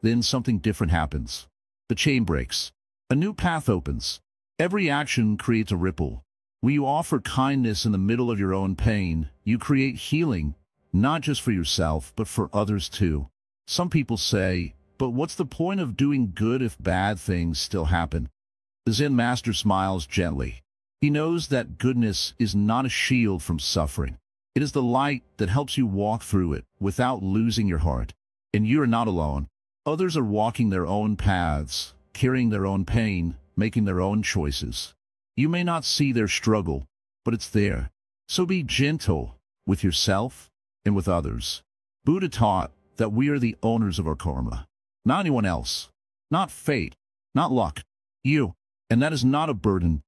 then something different happens. The chain breaks. A new path opens. Every action creates a ripple. When you offer kindness in the middle of your own pain, you create healing, not just for yourself, but for others too. Some people say, but what's the point of doing good if bad things still happen? The Zen master smiles gently. He knows that goodness is not a shield from suffering. It is the light that helps you walk through it without losing your heart. And you are not alone. Others are walking their own paths, carrying their own pain, making their own choices. You may not see their struggle, but it's there. So be gentle with yourself and with others. Buddha taught that we are the owners of our karma. Not anyone else, not fate, not luck, you. And that is not a burden,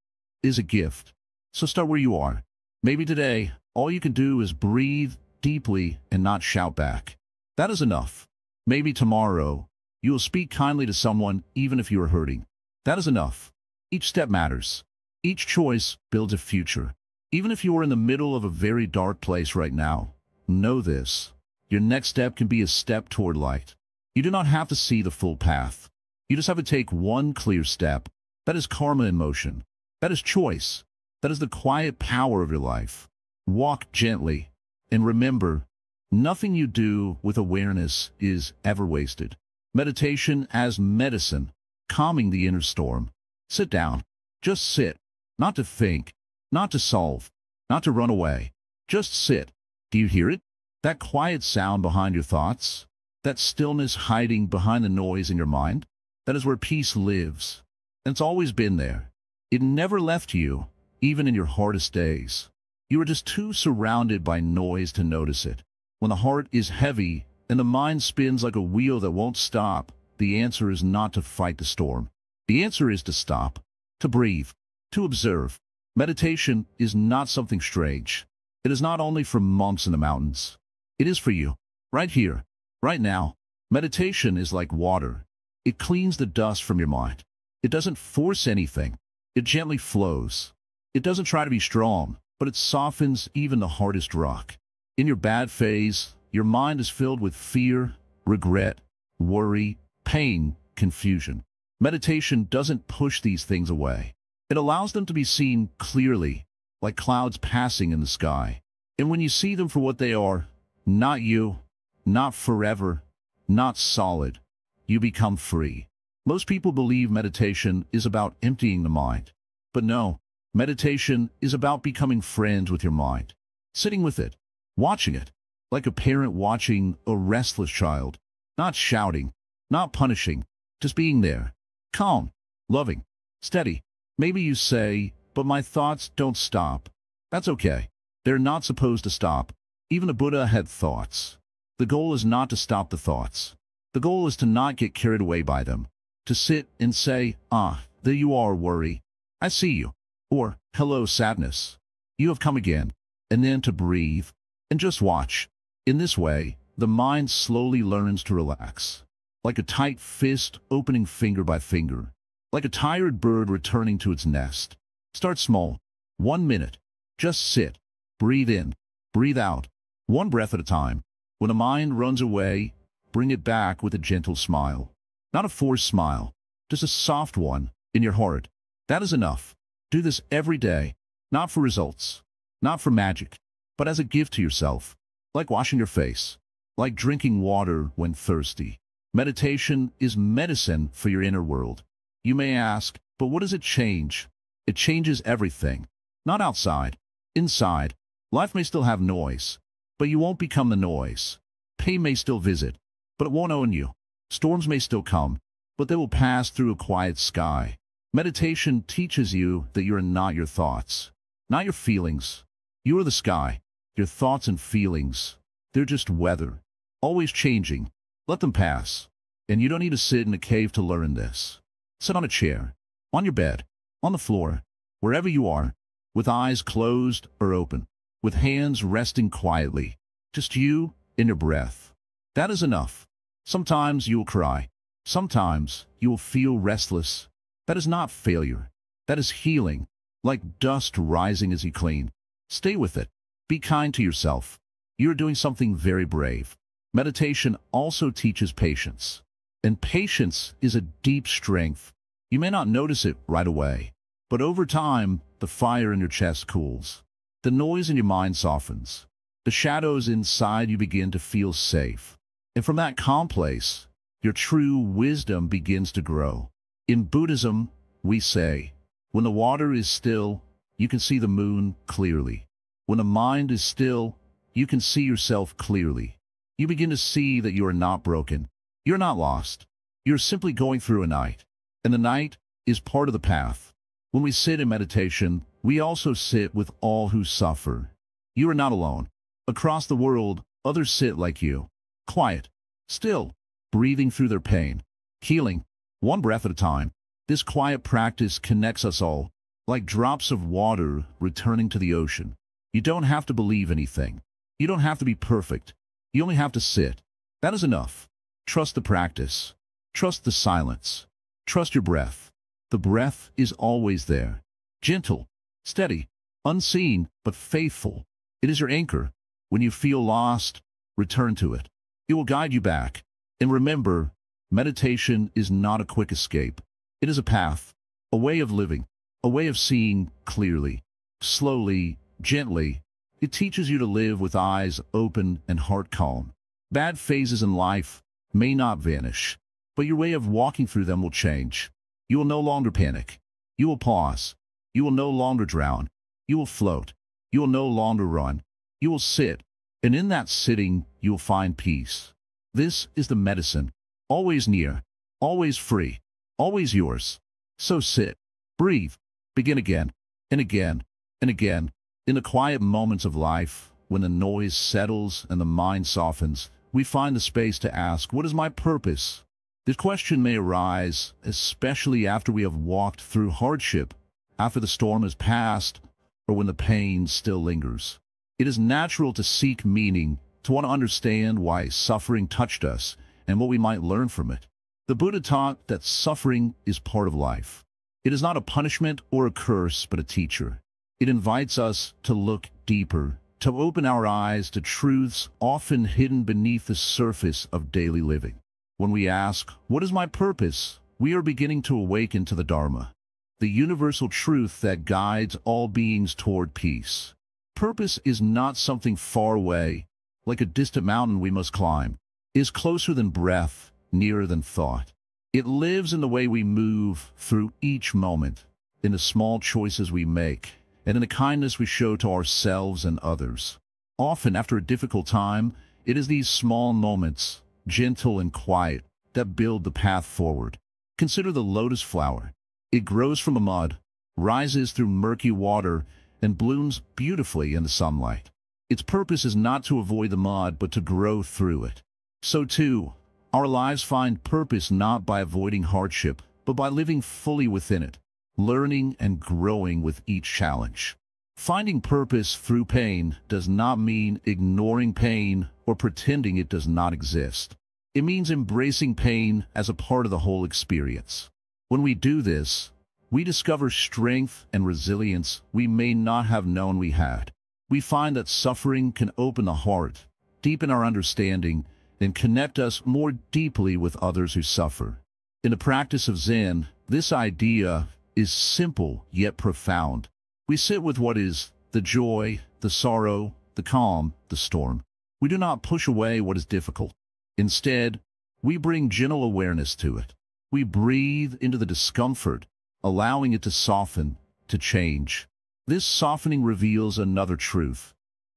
it is a gift. So start where you are. Maybe today, all you can do is breathe deeply and not shout back. That is enough. Maybe tomorrow, you will speak kindly to someone even if you are hurting. That is enough. Each step matters. Each choice builds a future. Even if you are in the middle of a very dark place right now, know this. Your next step can be a step toward light. You do not have to see the full path. You just have to take one clear step. That is karma in motion. That is choice. That is the quiet power of your life. Walk gently. And remember, nothing you do with awareness is ever wasted. Meditation as medicine, calming the inner storm. Sit down. Just sit. Not to think. Not to solve. Not to run away. Just sit. Do you hear it? That quiet sound behind your thoughts? That stillness hiding behind the noise in your mind? That is where peace lives. And it's always been there. It never left you, even in your hardest days. You are just too surrounded by noise to notice it. When the heart is heavy and the mind spins like a wheel that won't stop, the answer is not to fight the storm. The answer is to stop, to breathe, to observe. Meditation is not something strange. It is not only for monks in the mountains. It is for you, right here, right now. Meditation is like water. It cleans the dust from your mind. It doesn't force anything. It gently flows. It doesn't try to be strong, but it softens even the hardest rock. In your bad phase, your mind is filled with fear, regret, worry, pain, confusion. Meditation doesn't push these things away. It allows them to be seen clearly, like clouds passing in the sky. And when you see them for what they are, not you, not forever, not solid, you become free. Most people believe meditation is about emptying the mind. But no, meditation is about becoming friends with your mind. Sitting with it, watching it, like a parent watching a restless child. Not shouting, not punishing, just being there. Calm, loving, steady. Maybe you say, but my thoughts don't stop. That's okay. They're not supposed to stop. Even the Buddha had thoughts. The goal is not to stop the thoughts. The goal is to not get carried away by them. To sit and say, there you are, worry. I see you. Or, hello, sadness. You have come again. And then to breathe and just watch. In this way, the mind slowly learns to relax. Like a tight fist opening finger by finger. Like a tired bird returning to its nest. Start small. 1 minute. Just sit. Breathe in. Breathe out. One breath at a time. When the mind runs away, bring it back with a gentle smile. Not a forced smile. Just a soft one in your heart. That is enough. Do this every day. Not for results. Not for magic. But as a gift to yourself. Like washing your face. Like drinking water when thirsty. Meditation is medicine for your inner world. You may ask, but what does it change? It changes everything. Not outside. Inside. Life may still have noise, but you won't become the noise. Pain may still visit, but it won't own you. Storms may still come, but they will pass through a quiet sky. Meditation teaches you that you are not your thoughts, not your feelings. You are the sky. Your thoughts and feelings, they're just weather, always changing. Let them pass. And you don't need to sit in a cave to learn this. Sit on a chair, on your bed, on the floor, wherever you are, with eyes closed or open, with hands resting quietly, just you and your breath. That is enough. Sometimes you will cry. Sometimes you will feel restless. That is not failure. That is healing, like dust rising as you clean. Stay with it. Be kind to yourself. You are doing something very brave. Meditation also teaches patience. And patience is a deep strength. You may not notice it right away, but over time, the fire in your chest cools. The noise in your mind softens. The shadows inside you begin to feel safe. And from that calm place, your true wisdom begins to grow. In Buddhism, we say, when the water is still, you can see the moon clearly. When the mind is still, you can see yourself clearly. You begin to see that you are not broken. You're not lost. You're simply going through a night. And the night is part of the path. When we sit in meditation, we also sit with all who suffer. You are not alone. Across the world, others sit like you. Quiet, still, breathing through their pain. Healing, one breath at a time. This quiet practice connects us all, like drops of water returning to the ocean. You don't have to believe anything. You don't have to be perfect. You only have to sit. That is enough. Trust the practice. Trust the silence. Trust your breath. The breath is always there. Gentle, steady, unseen, but faithful. It is your anchor. When you feel lost, return to it. It will guide you back. And remember, meditation is not a quick escape. It is a path, a way of living, a way of seeing clearly, slowly, gently. It teaches you to live with eyes open and heart calm. Bad phases in life may not vanish, but your way of walking through them will change. You will no longer panic. You will pause. You will no longer drown. You will float. You will no longer run. You will sit, and in that sitting, you will find peace. This is the medicine, always near, always free, always yours. So sit, breathe, begin again, and again, and again. In the quiet moments of life, when the noise settles and the mind softens, we find the space to ask, what is my purpose? This question may arise, especially after we have walked through hardship, after the storm has passed, or when the pain still lingers. It is natural to seek meaning, to want to understand why suffering touched us and what we might learn from it. The Buddha taught that suffering is part of life. It is not a punishment or a curse, but a teacher. It invites us to look deeper, to open our eyes to truths often hidden beneath the surface of daily living. When we ask, what is my purpose? We are beginning to awaken to the Dharma, the universal truth that guides all beings toward peace. Purpose is not something far away, like a distant mountain we must climb. It is closer than breath, nearer than thought. It lives in the way we move through each moment, in the small choices we make, and in the kindness we show to ourselves and others. Often, after a difficult time, it is these small moments, gentle and quiet, that build the path forward. Consider the lotus flower. It grows from the mud, rises through murky water, and blooms beautifully in the sunlight. Its purpose is not to avoid the mud, but to grow through it. So too, our lives find purpose not by avoiding hardship, but by living fully within it, learning and growing with each challenge. Finding purpose through pain does not mean ignoring pain or pretending it does not exist. It means embracing pain as a part of the whole experience. When we do this, we discover strength and resilience we may not have known we had. We find that suffering can open the heart, deepen our understanding, and connect us more deeply with others who suffer. In the practice of Zen, this idea is simple yet profound. We sit with what is the joy, the sorrow, the calm, the storm. We do not push away what is difficult. Instead, we bring gentle awareness to it. We breathe into the discomfort, allowing it to soften, to change. This softening reveals another truth.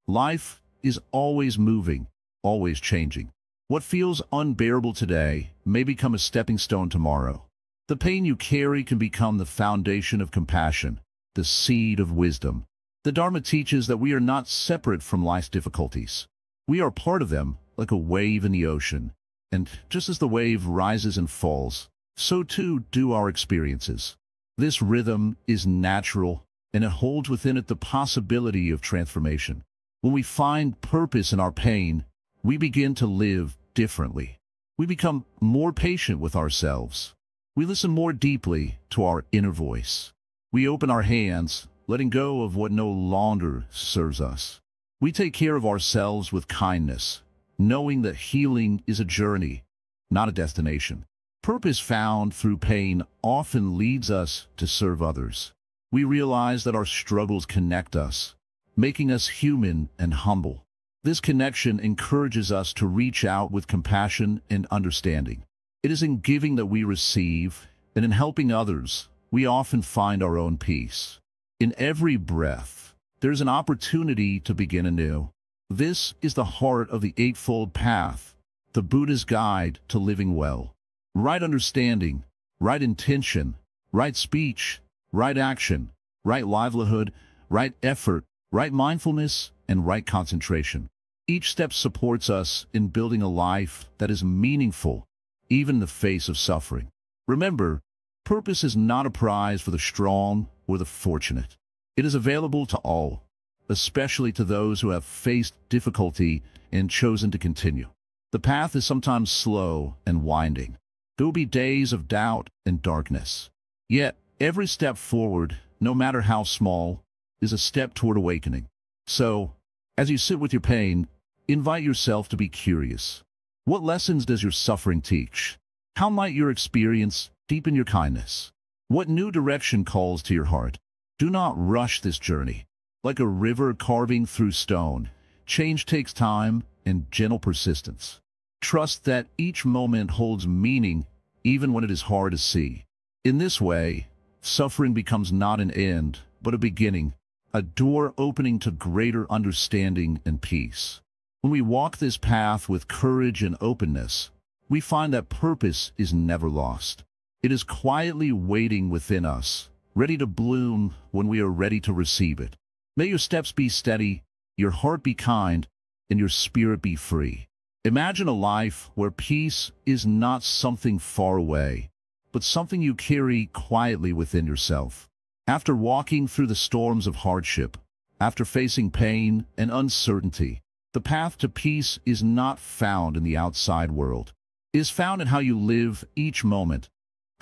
Life is always moving, always changing. What feels unbearable today may become a stepping stone tomorrow. The pain you carry can become the foundation of compassion, the seed of wisdom. The Dharma teaches that we are not separate from life's difficulties. We are part of them, like a wave in the ocean. And just as the wave rises and falls, so too do our experiences. This rhythm is natural, and it holds within it the possibility of transformation. When we find purpose in our pain, we begin to live differently. We become more patient with ourselves. We listen more deeply to our inner voice. We open our hands, letting go of what no longer serves us. We take care of ourselves with kindness, knowing that healing is a journey, not a destination. Purpose found through pain often leads us to serve others. We realize that our struggles connect us, making us human and humble. This connection encourages us to reach out with compassion and understanding. It is in giving that we receive, and in helping others, we often find our own peace. In every breath, there is an opportunity to begin anew. This is the heart of the Eightfold Path, the Buddha's guide to living well. Right understanding, right intention, right speech, right action, right livelihood, right effort, right mindfulness, and right concentration. Each step supports us in building a life that is meaningful, even in the face of suffering. Remember, purpose is not a prize for the strong or the fortunate. It is available to all, especially to those who have faced difficulty and chosen to continue. The path is sometimes slow and winding. There will be days of doubt and darkness. Yet, Every step forward, no matter how small, is a step toward awakening. So, as you sit with your pain, invite yourself to be curious. What lessons does your suffering teach? How might your experience deepen your kindness? What new direction calls to your heart? Do not rush this journey. Like a river carving through stone, change takes time and gentle persistence. Trust that each moment holds meaning, even when it is hard to see. In this way, suffering becomes not an end, but a beginning, a door opening to greater understanding and peace. When we walk this path with courage and openness, we find that purpose is never lost. It is quietly waiting within us, ready to bloom when we are ready to receive it. May your steps be steady, your heart be kind, and your spirit be free. Imagine a life where peace is not something far away, but something you carry quietly within yourself. After walking through the storms of hardship, after facing pain and uncertainty, the path to peace is not found in the outside world. It is found in how you live each moment,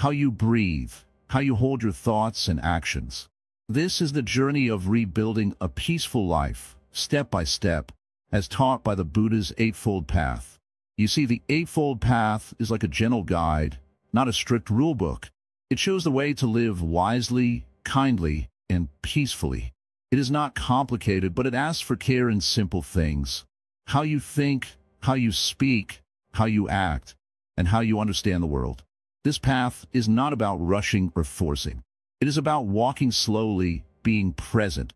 how you breathe, how you hold your thoughts and actions. This is the journey of rebuilding a peaceful life, step by step, as taught by the Buddha's Eightfold Path. You see, the Eightfold Path is like a gentle guide, not a strict rule book. It shows the way to live wisely, kindly, and peacefully. It is not complicated, but it asks for care in simple things. How you think, how you speak, how you act, and how you understand the world. This path is not about rushing or forcing. It is about walking slowly, being present,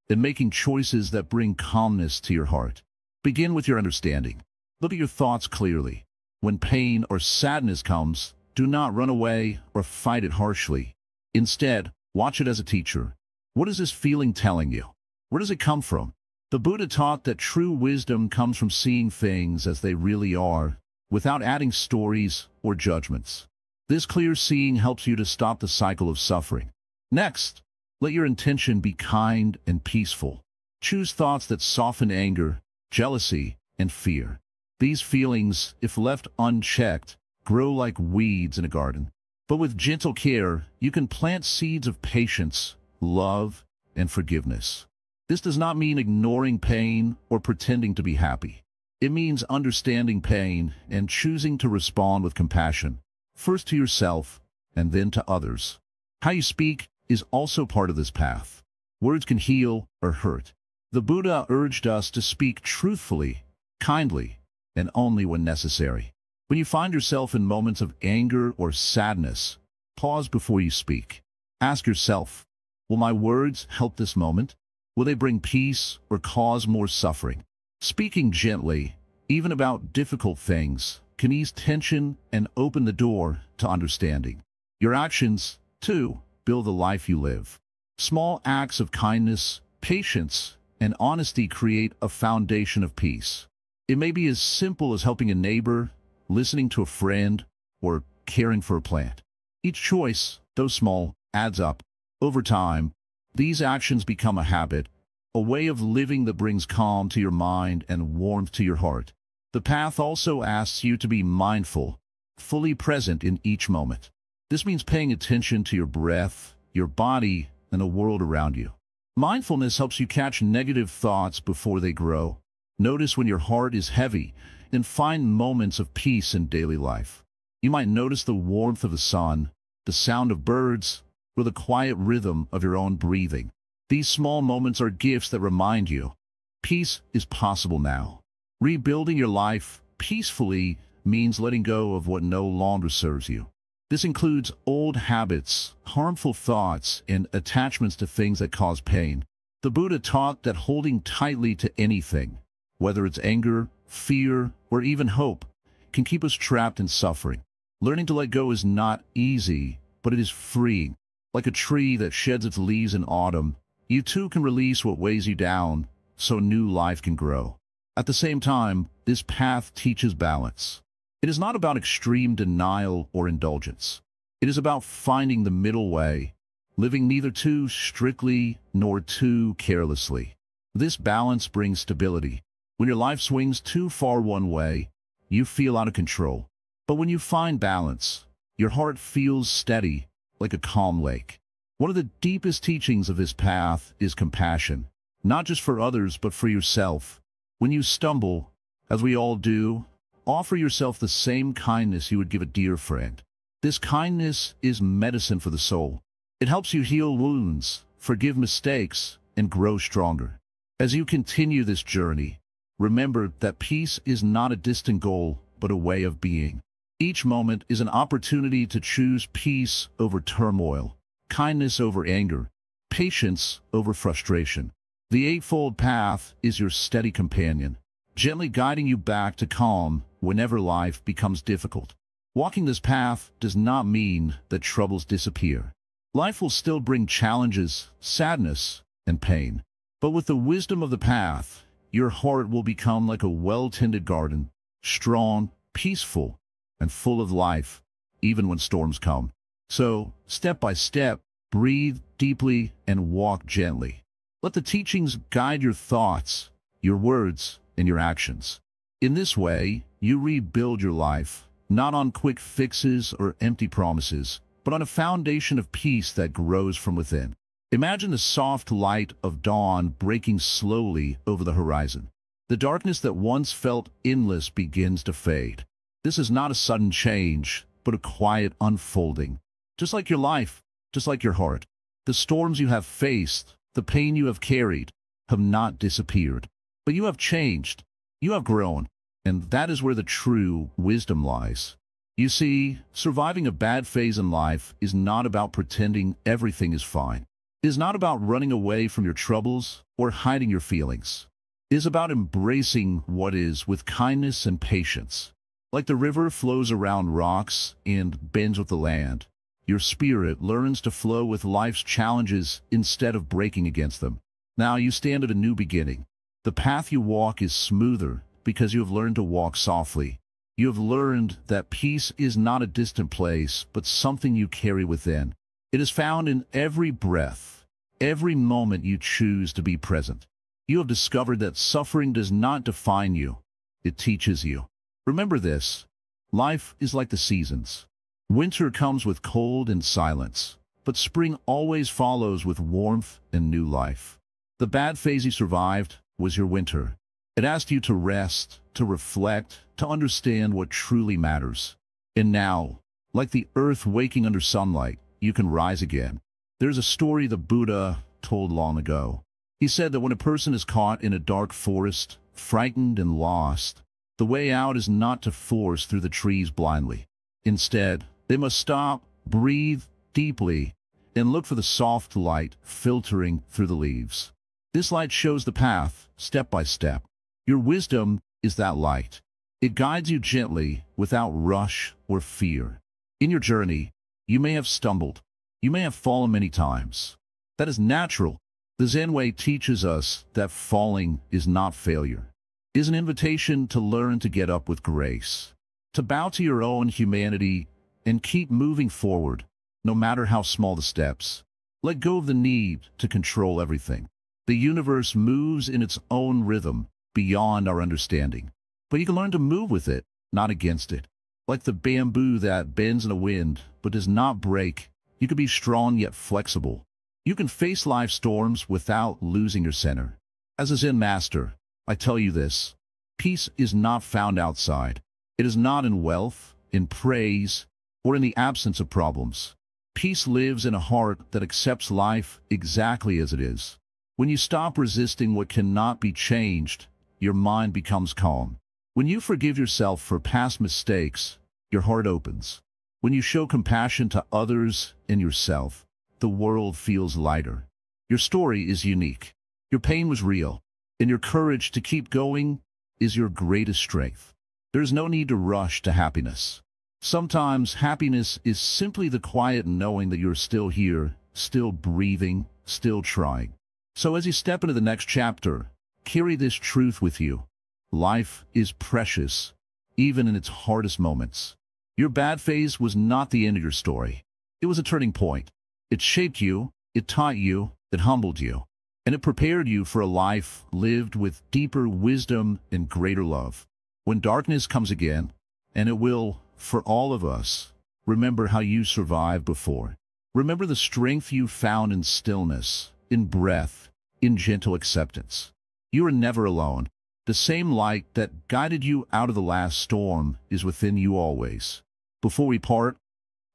and making choices that bring calmness to your heart. Begin with your understanding. Look at your thoughts clearly. When pain or sadness comes, do not run away or fight it harshly. Instead, watch it as a teacher. What is this feeling telling you? Where does it come from? The Buddha taught that true wisdom comes from seeing things as they really are, without adding stories or judgments. This clear seeing helps you to stop the cycle of suffering. Next, let your intention be kind and peaceful. Choose thoughts that soften anger, jealousy, and fear. These feelings, if left unchecked, grow like weeds in a garden. But with gentle care, you can plant seeds of patience, love, and forgiveness. This does not mean ignoring pain or pretending to be happy. It means understanding pain and choosing to respond with compassion, first to yourself and then to others. How you speak is also part of this path. Words can heal or hurt. The Buddha urged us to speak truthfully, kindly, and only when necessary. When you find yourself in moments of anger or sadness, pause before you speak. Ask yourself, will my words help this moment? Will they bring peace or cause more suffering? Speaking gently, even about difficult things, can ease tension and open the door to understanding. Your actions, too, build the life you live. Small acts of kindness, patience, and honesty create a foundation of peace. It may be as simple as helping a neighbor, listening to a friend, or caring for a plant. Each choice, though small, adds up. Over time, these actions become a habit, a way of living that brings calm to your mind and warmth to your heart. The path also asks you to be mindful, fully present in each moment. This means paying attention to your breath, your body, and the world around you. Mindfulness helps you catch negative thoughts before they grow. Notice when your heart is heavy, and find moments of peace in daily life. You might notice the warmth of the sun, the sound of birds, or the quiet rhythm of your own breathing. These small moments are gifts that remind you, peace is possible now. Rebuilding your life peacefully means letting go of what no longer serves you. This includes old habits, harmful thoughts, and attachments to things that cause pain. The Buddha taught that holding tightly to anything, whether it's anger, fear, or even hope, can keep us trapped in suffering. Learning to let go is not easy, but it is freeing. Like a tree that sheds its leaves in autumn, you too can release what weighs you down, so new life can grow. At the same time, this path teaches balance. It is not about extreme denial or indulgence. It is about finding the middle way, living neither too strictly nor too carelessly. This balance brings stability. When your life swings too far one way, you feel out of control. But when you find balance, your heart feels steady, like a calm lake. One of the deepest teachings of this path is compassion, not just for others, but for yourself. When you stumble, as we all do, offer yourself the same kindness you would give a dear friend. This kindness is medicine for the soul. It helps you heal wounds, forgive mistakes, and grow stronger. As you continue this journey, remember that peace is not a distant goal, but a way of being. Each moment is an opportunity to choose peace over turmoil, kindness over anger, patience over frustration. The Eightfold Path is your steady companion, gently guiding you back to calm whenever life becomes difficult. Walking this path does not mean that troubles disappear. Life will still bring challenges, sadness, and pain. But with the wisdom of the path, your heart will become like a well-tended garden, strong, peaceful, and full of life, even when storms come. So, step by step, breathe deeply and walk gently. Let the teachings guide your thoughts, your words, and your actions. In this way, you rebuild your life, not on quick fixes or empty promises, but on a foundation of peace that grows from within. Imagine the soft light of dawn breaking slowly over the horizon. The darkness that once felt endless begins to fade. This is not a sudden change, but a quiet unfolding. Just like your life, just like your heart. The storms you have faced, the pain you have carried, have not disappeared. But you have changed. You have grown. And that is where the true wisdom lies. You see, surviving a bad phase in life is not about pretending everything is fine. It is not about running away from your troubles or hiding your feelings. It is about embracing what is with kindness and patience. Like the river flows around rocks and bends with the land, your spirit learns to flow with life's challenges instead of breaking against them. Now you stand at a new beginning. The path you walk is smoother because you have learned to walk softly. You have learned that peace is not a distant place, but something you carry within. It is found in every breath, every moment you choose to be present. You have discovered that suffering does not define you. It teaches you. Remember this. Life is like the seasons. Winter comes with cold and silence, but spring always follows with warmth and new life. The bad phase you survived was your winter. It asked you to rest, to reflect, to understand what truly matters. And now, like the earth waking under sunlight, you can rise again. There's a story the Buddha told long ago. He said that when a person is caught in a dark forest, frightened and lost, the way out is not to force through the trees blindly. Instead, they must stop, breathe deeply, and look for the soft light filtering through the leaves. This light shows the path, step by step. Your wisdom is that light. It guides you gently, without rush or fear. In your journey, you may have stumbled. You may have fallen many times. That is natural. The Zen way teaches us that falling is not failure. It is an invitation to learn to get up with grace, to bow to your own humanity, and keep moving forward, no matter how small the steps. Let go of the need to control everything. The universe moves in its own rhythm, beyond our understanding. But you can learn to move with it, not against it. Like the bamboo that bends in a wind, but does not break, you can be strong yet flexible. You can face life's storms without losing your center. As a Zen master, I tell you this: peace is not found outside. It is not in wealth, in praise, or in the absence of problems. Peace lives in a heart that accepts life exactly as it is. When you stop resisting what cannot be changed, your mind becomes calm. When you forgive yourself for past mistakes, your heart opens. When you show compassion to others and yourself, the world feels lighter. Your story is unique. Your pain was real, and your courage to keep going is your greatest strength. There is no need to rush to happiness. Sometimes happiness is simply the quiet knowing that you're still here, still breathing, still trying. So as you step into the next chapter, carry this truth with you. Life is precious, even in its hardest moments. Your bad phase was not the end of your story. It was a turning point. It shaped you, it taught you, it humbled you, and it prepared you for a life lived with deeper wisdom and greater love. When darkness comes again, and it will for all of us, remember how you survived before. Remember the strength you found in stillness, in breath, in gentle acceptance. You are never alone. The same light that guided you out of the last storm is within you always. Before we part,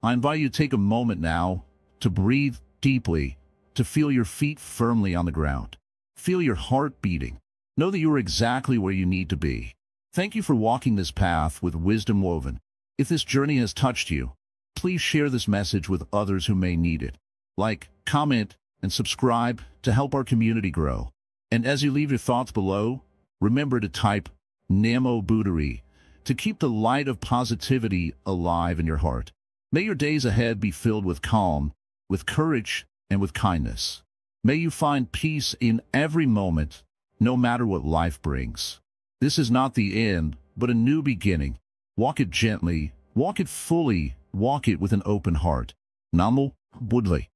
I invite you to take a moment now to breathe deeply, to feel your feet firmly on the ground. Feel your heart beating. Know that you are exactly where you need to be. Thank you for walking this path with wisdom woven. If this journey has touched you, please share this message with others who may need it. Like, comment, and subscribe to help our community grow. And as you leave your thoughts below, remember to type Namo Buddhari to keep the light of positivity alive in your heart. May your days ahead be filled with calm, with courage, and with kindness. May you find peace in every moment, no matter what life brings. This is not the end, but a new beginning. Walk it gently, walk it fully, walk it with an open heart. Namo Buddhari.